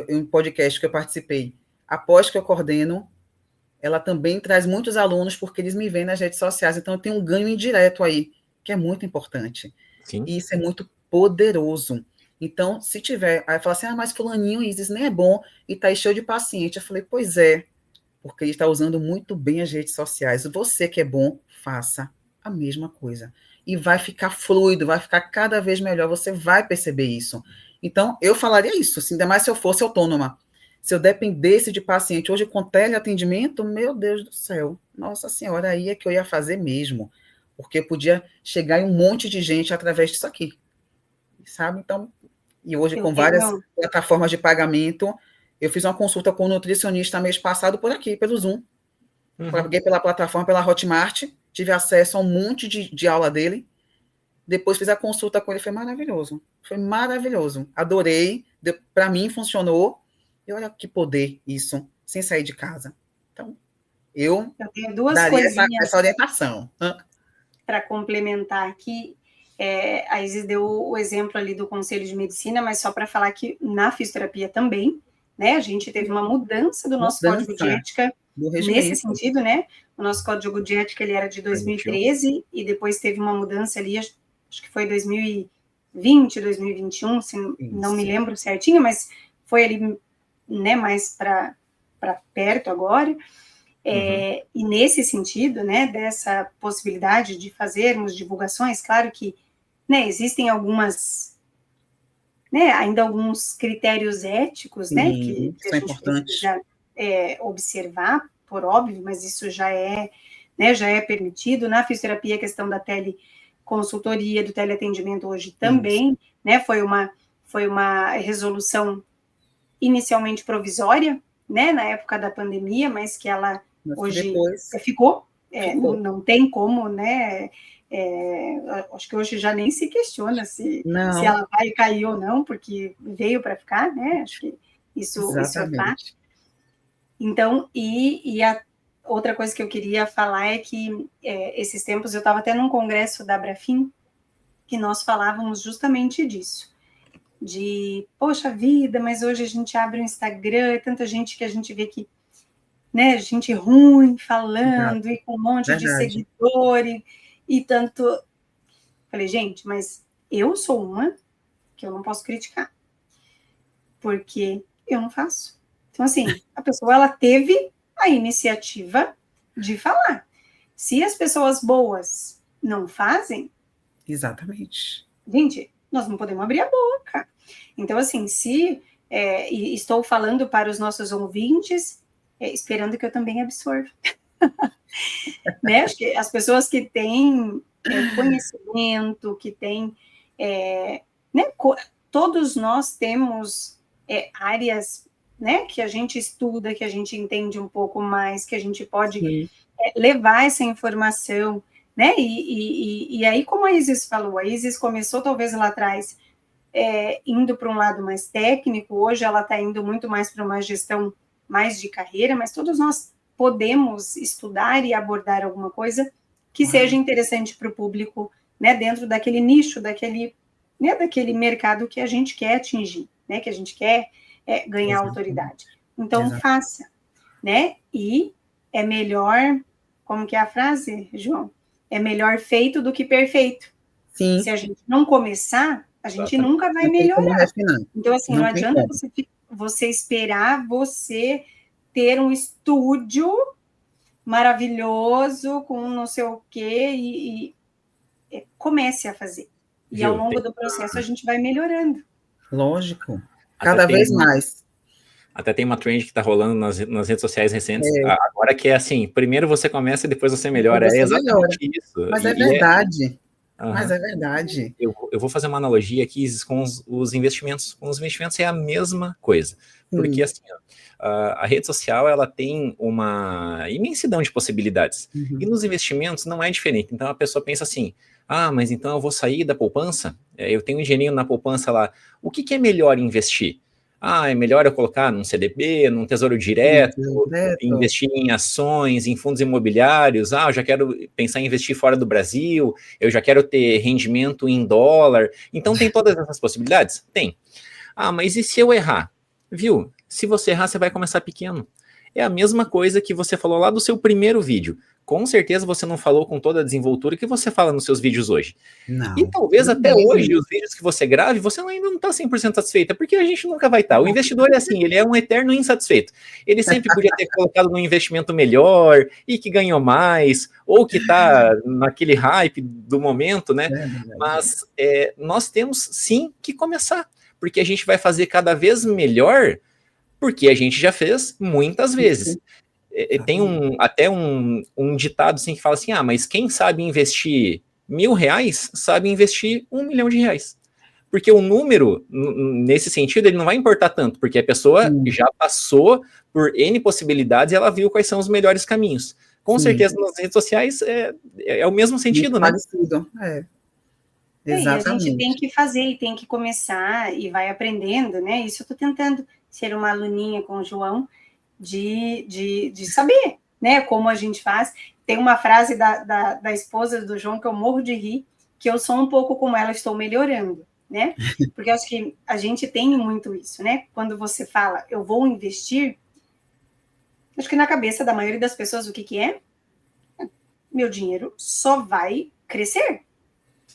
em um podcast que eu participei. Após que eu coordeno, ela também traz muitos alunos porque eles me veem nas redes sociais, então eu tenho um ganho indireto aí, que é muito importante. Sim. E isso é muito poderoso. Então, se tiver, aí fala assim, mas fulaninho, Isis, nem é bom, e tá aí cheio de paciente. Eu falei, pois é, porque ele está usando muito bem as redes sociais. Você que é bom, faça a mesma coisa. E vai ficar fluido, vai ficar cada vez melhor, você vai perceber isso. Então, eu falaria isso, assim, ainda mais se eu fosse autônoma. Se eu dependesse de paciente hoje com teleatendimento, meu Deus do céu, nossa senhora, aí é que eu ia fazer mesmo, porque podia chegar em um monte de gente através disso aqui, sabe? Então, e hoje com várias plataformas de pagamento, eu fiz uma consulta com um nutricionista mês passado por aqui, pelo Zoom, paguei pela plataforma, pela Hotmart, tive acesso a um monte de aula dele, depois fiz a consulta com ele, foi maravilhoso, adorei, para mim funcionou, e olha que poder isso, sem sair de casa. Então, Eu tenho duas daria coisinhas essa orientação. para complementar aqui. A Isis deu o exemplo ali do Conselho de Medicina, mas só para falar que na fisioterapia também, né, a gente teve uma mudança do nosso código de ética nesse sentido, né? O nosso código de ética ele era de 2013 e depois teve uma mudança ali, acho que foi 2020, 2021, não me lembro certinho, mas foi ali, né, mais para perto agora. E nesse sentido, né, dessa possibilidade de fazermos divulgações, claro que, né, existem algumas, né, ainda alguns critérios éticos, né, que a gente precisa observar, por óbvio, mas isso já é permitido. Na fisioterapia, a questão da teleconsultoria, do teleatendimento hoje também, né, foi uma resolução inicialmente provisória, né, na época da pandemia, mas que ela hoje ficou. Não tem como, né? Acho que hoje já nem se questiona se ela vai cair ou não, porque veio para ficar, né? Acho que isso é fato. Então, e a outra coisa que eu queria falar é que esses tempos eu estava até num congresso da Abrafim que nós falávamos justamente disso. De, poxa vida, mas hoje a gente abre o Instagram, tanta gente que a gente vê que, né, gente ruim falando, e com um monte de seguidor, e tanto... Falei, gente, mas eu sou uma que eu não posso criticar, porque eu não faço. Então, assim, a pessoa, ela teve a iniciativa de falar. Se as pessoas boas não fazem... Exatamente. Gente, nós não podemos abrir a boca. Então, assim, e estou falando para os nossos ouvintes, esperando que eu também absorva. Né? Acho que as pessoas que têm conhecimento, que têm... né? Todos nós temos áreas, né? Que a gente estuda, que a gente entende um pouco mais, que a gente pode levar essa informação, né? E aí, como a Isis falou, a Isis começou talvez lá atrás indo para um lado mais técnico, hoje ela está indo muito mais para uma gestão mais de carreira, mas todos nós podemos estudar e abordar alguma coisa que seja interessante para o público, né, dentro daquele nicho, daquele mercado que a gente quer atingir, né, que a gente quer ganhar autoridade. Então, faça, né, e é melhor, como que é a frase, João? É melhor feito do que perfeito. Sim. Se a gente não começar, a gente nunca vai melhorar. Então, assim, não adianta você esperar você ter um estúdio maravilhoso com não sei o quê e comece a fazer. E ao longo do processo a gente vai melhorando. Lógico. Cada vez mais. Até tem uma trend que está rolando nas redes sociais recentes, agora que é assim, primeiro você começa e depois você melhora. É exatamente isso. Mas é verdade. Mas é verdade. Eu vou fazer uma analogia aqui com os investimentos. Com os investimentos é a mesma coisa. Porque assim, a rede social ela tem uma imensidão de possibilidades. E nos investimentos não é diferente. Então a pessoa pensa assim, mas então eu vou sair da poupança? Eu tenho um dinheirinho na poupança lá. O que é melhor investir? É melhor eu colocar num CDB, num tesouro direto, investir em ações, em fundos imobiliários. Eu já quero pensar em investir fora do Brasil, eu já quero ter rendimento em dólar. Então tem todas essas possibilidades? Tem. Mas e se eu errar? Viu? Se você errar, você vai começar pequeno. É a mesma coisa que você falou lá do seu primeiro vídeo. Com certeza você não falou com toda a desenvoltura que você fala nos seus vídeos hoje. Não. E talvez até hoje, os vídeos que você grave, você ainda não está 100% satisfeita, porque a gente nunca vai estar. O investidor é assim, ele é um eterno insatisfeito. Ele sempre podia ter colocado num investimento melhor, e que ganhou mais, ou que está naquele hype do momento, né? Mas nós temos sim que começar, porque a gente vai fazer cada vez melhor, porque a gente já fez muitas vezes. Tem até um ditado assim que fala assim, mas quem sabe investir R$1.000 sabe investir R$1 milhão. Porque o número, nesse sentido, ele não vai importar tanto, porque a pessoa já passou por N possibilidades e ela viu quais são os melhores caminhos. Com certeza, nas redes sociais é o mesmo sentido, né? Parecido, Exatamente. E a gente tem que fazer e tem que começar e vai aprendendo, né? Isso eu estou tentando ser uma aluninha com o João, de saber, né, como a gente faz. Tem uma frase da esposa do João que eu morro de rir, que eu sou um pouco como ela, estou melhorando, né? Porque eu acho que a gente tem muito isso, né? Quando você fala, eu vou investir, acho que na cabeça da maioria das pessoas, o que que é? Meu dinheiro só vai crescer,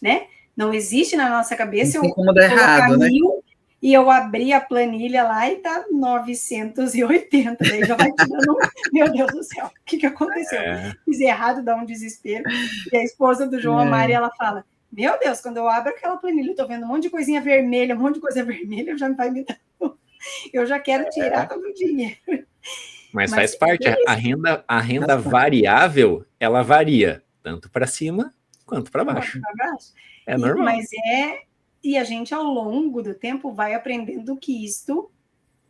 né? Não existe na nossa cabeça eu como dar errado, né? 1.000 e eu abri a planilha lá e tá 980, daí já vai te dando, meu Deus do céu, o que aconteceu? Fiz errado, dá um desespero. E a esposa do João, a Mari, ela fala, meu Deus, quando eu abro aquela planilha, eu tô vendo um monte de coisinha vermelha, um monte de coisa vermelha, já não vai me dar, eu já quero tirar todo o dinheiro. Mas faz parte, a renda variável, ela varia, tanto para cima quanto para baixo. É normal. E a gente, ao longo do tempo, vai aprendendo que isto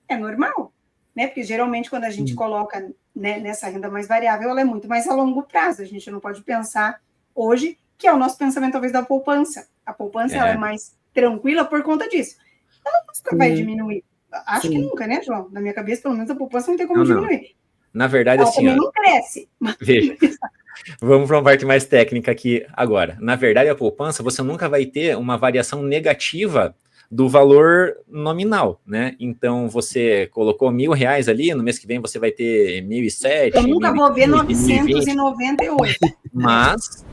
é normal, né? Porque, geralmente, quando a gente coloca, né, nessa renda mais variável, ela é muito mais a longo prazo. A gente não pode pensar hoje, que é o nosso pensamento, talvez, da poupança. A poupança ela é mais tranquila por conta disso. Ela nunca vai diminuir. Acho que nunca, né, João? Na minha cabeça, pelo menos, a poupança não tem como diminuir. Na verdade, ela assim... também não cresce. Veja... Vamos para uma parte mais técnica aqui agora. Na verdade, a poupança, você nunca vai ter uma variação negativa do valor nominal, né? Então, você colocou R$1.000 ali, no mês que vem você vai ter 1.007. Eu nunca vou ver 998. Mas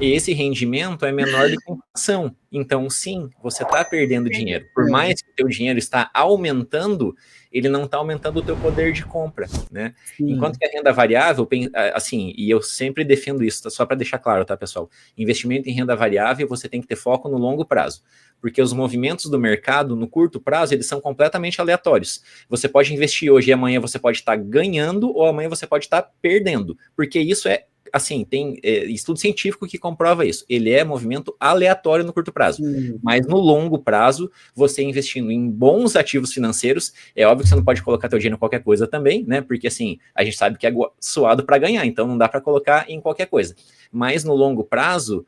esse rendimento é menor do que a inflação. Então, sim, você está perdendo dinheiro. Por mais que o teu dinheiro está aumentando, ele não está aumentando o teu poder de compra, né? Enquanto que a renda variável, assim, e eu sempre defendo isso, só para deixar claro, tá, pessoal? Investimento em renda variável, você tem que ter foco no longo prazo, porque os movimentos do mercado, no curto prazo, eles são completamente aleatórios. Você pode investir hoje e amanhã você pode estar ganhando, ou amanhã você pode estar perdendo, porque isso é assim, tem estudo científico que comprova isso. Ele é movimento aleatório no curto prazo. Mas no longo prazo, você investindo em bons ativos financeiros, é óbvio que você não pode colocar teu dinheiro em qualquer coisa também, né? Porque assim, a gente sabe que é suado para ganhar, então não dá para colocar em qualquer coisa. Mas no longo prazo,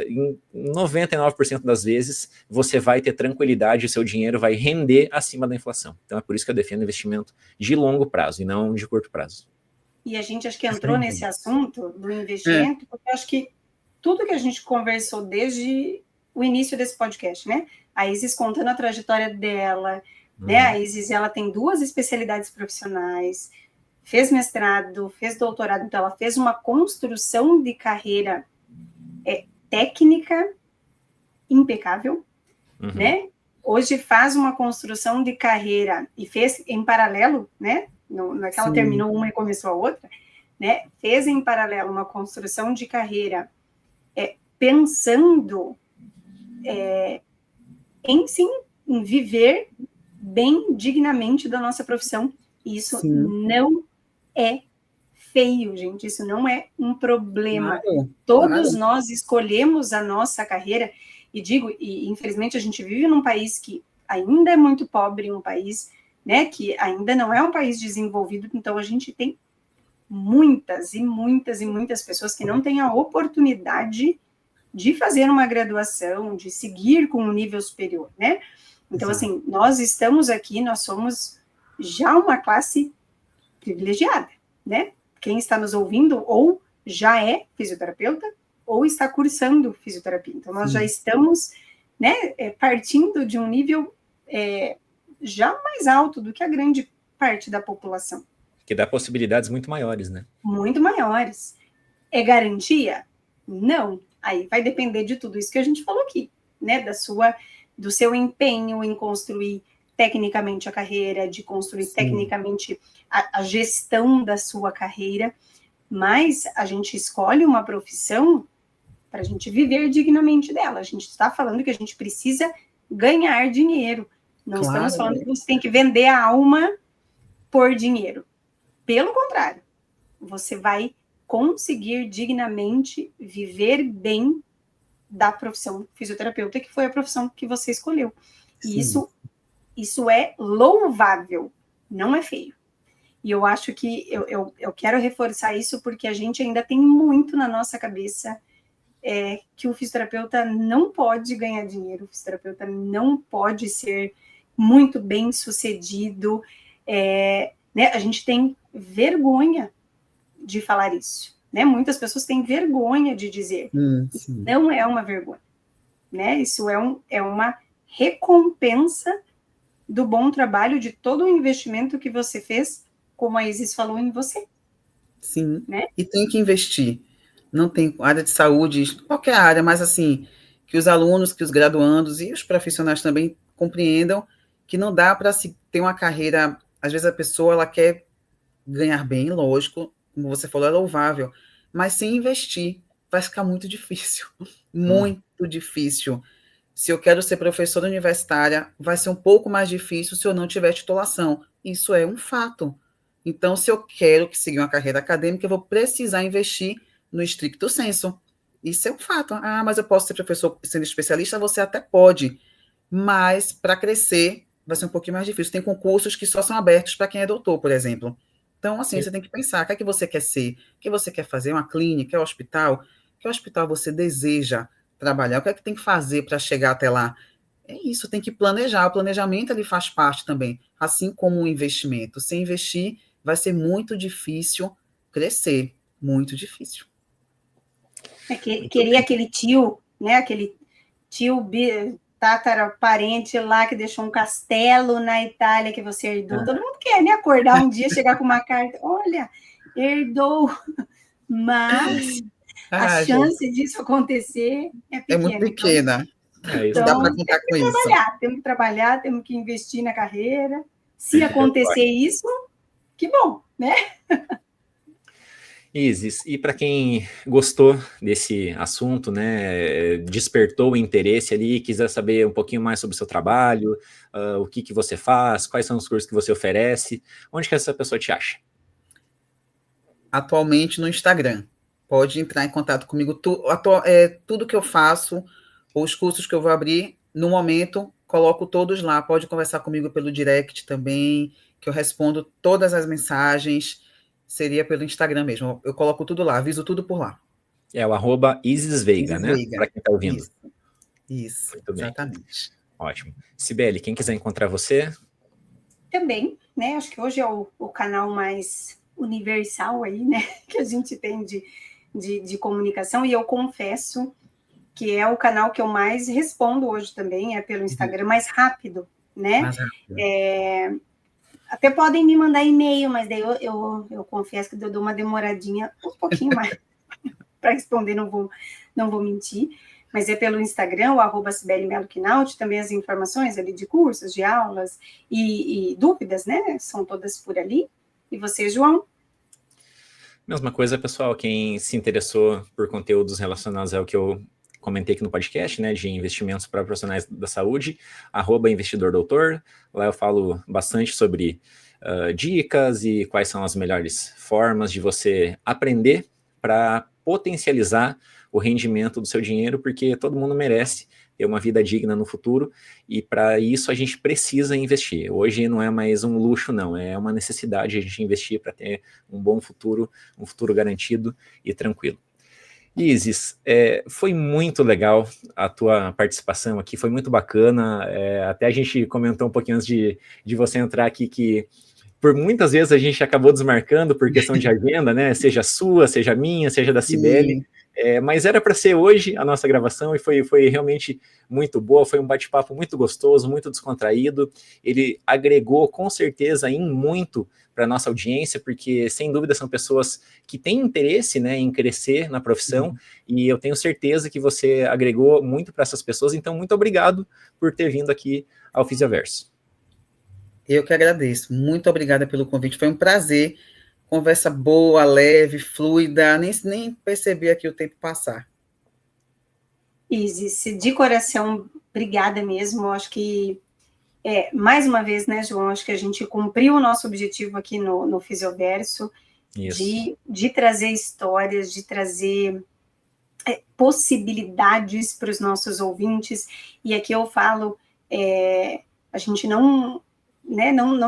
em 99% das vezes, você vai ter tranquilidade, o seu dinheiro vai render acima da inflação. Então é por isso que eu defendo investimento de longo prazo e não de curto prazo. E a gente acho que entrou nesse assunto do investimento, porque acho que tudo que a gente conversou desde o início desse podcast, né? A Isis contando a trajetória dela, né? A Isis, ela tem 2 especialidades profissionais, fez mestrado, fez doutorado, então ela fez uma construção de carreira técnica impecável, né? Hoje faz uma construção de carreira e fez em paralelo, né? Não é que ela terminou uma e começou a outra, né? Fez em paralelo uma construção de carreira pensando em viver bem dignamente da nossa profissão. E isso não é feio, gente. Isso não é um problema. Todos nós escolhemos a nossa carreira e infelizmente a gente vive num país que ainda é muito pobre, um país, né, que ainda não é um país desenvolvido, então a gente tem muitas e muitas e muitas pessoas que não têm a oportunidade de fazer uma graduação, de seguir com um nível superior, né? Então, assim, nós estamos aqui, nós somos já uma classe privilegiada, né? Quem está nos ouvindo ou já é fisioterapeuta ou está cursando fisioterapia. Então, nós já estamos, né, partindo de um nível já mais alto do que a grande parte da população. Que dá possibilidades muito maiores, né? Muito maiores. É garantia? Não. Aí vai depender de tudo isso que a gente falou aqui, né? Do seu empenho em construir tecnicamente a carreira, de construir tecnicamente a gestão da sua carreira, mas a gente escolhe uma profissão para a gente viver dignamente dela. A gente está falando que a gente precisa ganhar dinheiro. Não estamos falando que você tem que vender a alma por dinheiro. Pelo contrário, você vai conseguir dignamente viver bem da profissão fisioterapeuta, que foi a profissão que você escolheu. E isso é louvável, não é feio. E eu acho que eu quero reforçar isso porque a gente ainda tem muito na nossa cabeça que o fisioterapeuta não pode ganhar dinheiro, o fisioterapeuta não pode ser muito bem sucedido, né? A gente tem vergonha de falar isso, né? Muitas pessoas têm vergonha de dizer. Sim. Não é uma vergonha, né? Isso é uma recompensa do bom trabalho, de todo o investimento que você fez, como a Isis falou, em você. Sim, né? E tem que investir. Não tem área de saúde, qualquer área, mas assim, que os alunos, que os graduandos e os profissionais também compreendam que não dá para se ter uma carreira. Às vezes a pessoa ela quer ganhar bem, lógico, como você falou, é louvável, mas sem investir vai ficar muito difícil, muito difícil. Se eu quero ser professora universitária, vai ser um pouco mais difícil se eu não tiver titulação. Isso é um fato. Então, se eu quero seguir uma carreira acadêmica, eu vou precisar investir no estricto sensu. Isso é um fato. Ah, mas eu posso ser professor sendo especialista? Você até pode, mas para crescer vai ser um pouquinho mais difícil. Tem concursos que só são abertos para quem é doutor, por exemplo. Então, assim, você tem que pensar, o que é que você quer ser? O que você quer fazer? Uma clínica? É um hospital? Que hospital você deseja trabalhar? O que é que tem que fazer para chegar até lá? É isso, tem que planejar. O planejamento ele faz parte também, assim como o investimento. Sem investir, vai ser muito difícil crescer, muito difícil. Queria aquele tio, né? Aquele tio tátara parente lá que deixou um castelo na Itália que você herdou. Todo mundo quer, né? Acordar um dia, chegar com uma carta, olha, herdou, mas a chance disso acontecer é pequena. É muito pequena. Então, não dá para contar com isso. Temos que trabalhar, temos que investir na carreira. Se acontecer isso, que bom, né? Isis, e para quem gostou desse assunto, né, despertou o interesse ali, quiser saber um pouquinho mais sobre o seu trabalho, o que você faz, quais são os cursos que você oferece, onde que essa pessoa te acha? Atualmente no Instagram. Pode entrar em contato comigo. Tudo que eu faço, os cursos que eu vou abrir, no momento, coloco todos lá. Pode conversar comigo pelo direct também, que eu respondo todas as mensagens. Seria pelo Instagram mesmo. Eu coloco tudo lá, aviso tudo por lá. É o @IsisVeiga, né? Para quem está ouvindo. Isso, muito bem. Exatamente. Ótimo. Cibele, quem quiser encontrar você? Também, né? Acho que hoje é o canal mais universal aí, né? Que a gente tem de comunicação. E eu confesso que é o canal que eu mais respondo hoje também, é pelo Instagram, mais rápido, né? Mais rápido. Até podem me mandar e-mail, mas daí eu confesso que eu dou uma demoradinha um pouquinho mais para responder, não vou mentir, mas é pelo Instagram, o @CibeleMeloQuinaut, também as informações ali de cursos, de aulas e dúvidas, né? São todas por ali. E você, João? Mesma coisa, pessoal, quem se interessou por conteúdos relacionados ao que eu comentei aqui no podcast, né, de investimentos para profissionais da saúde, @investidordoutor. Lá eu falo bastante sobre dicas e quais são as melhores formas de você aprender para potencializar o rendimento do seu dinheiro, porque todo mundo merece ter uma vida digna no futuro, e para isso a gente precisa investir. Hoje não é mais um luxo, não, é uma necessidade a gente investir para ter um bom futuro, um futuro garantido e tranquilo. Isis, foi muito legal a tua participação aqui, foi muito bacana, até a gente comentou um pouquinho antes de você entrar aqui que por muitas vezes a gente acabou desmarcando por questão de agenda, né? Seja sua, seja minha, seja da Cibele, mas era para ser hoje a nossa gravação e foi realmente muito boa, foi um bate-papo muito gostoso, muito descontraído, ele agregou com certeza em muito para a nossa audiência, porque sem dúvida são pessoas que têm interesse, né, em crescer na profissão, e eu tenho certeza que você agregou muito para essas pessoas, então muito obrigado por ter vindo aqui ao Fisioverso. Eu que agradeço, muito obrigada pelo convite, foi um prazer, conversa boa, leve, fluida, nem percebi aqui o tempo passar. Isis, de coração, obrigada mesmo, acho que mais uma vez, né, João, acho que a gente cumpriu o nosso objetivo aqui no Fisioverso, de trazer histórias, de trazer possibilidades para os nossos ouvintes, e aqui eu falo, a gente não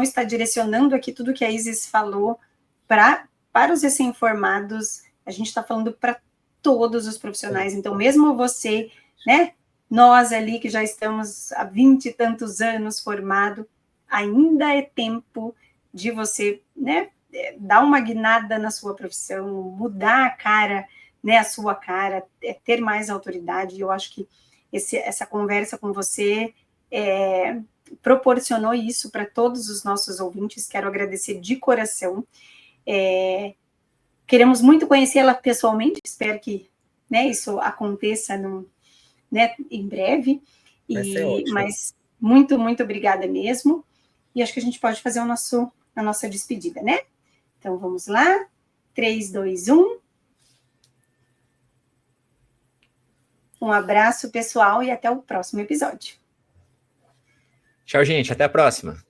está direcionando aqui tudo que a Isis falou para os recém-formados, a gente está falando para todos os profissionais, então mesmo você, né, nós ali que já estamos há 20 e tantos anos formado, ainda é tempo de você, né, dar uma guinada na sua profissão, mudar a cara, né, a sua cara, ter mais autoridade. Eu acho que essa conversa com você proporcionou isso para todos os nossos ouvintes. Quero agradecer de coração. Queremos muito conhecê-la pessoalmente, espero que, né, isso aconteça né, em breve. Vai ser ótimo. Mas muito, muito obrigada mesmo. E acho que a gente pode fazer a nossa despedida, né? Então, vamos lá. 3, 2, 1. Um abraço, pessoal, e até o próximo episódio. Tchau, gente. Até a próxima.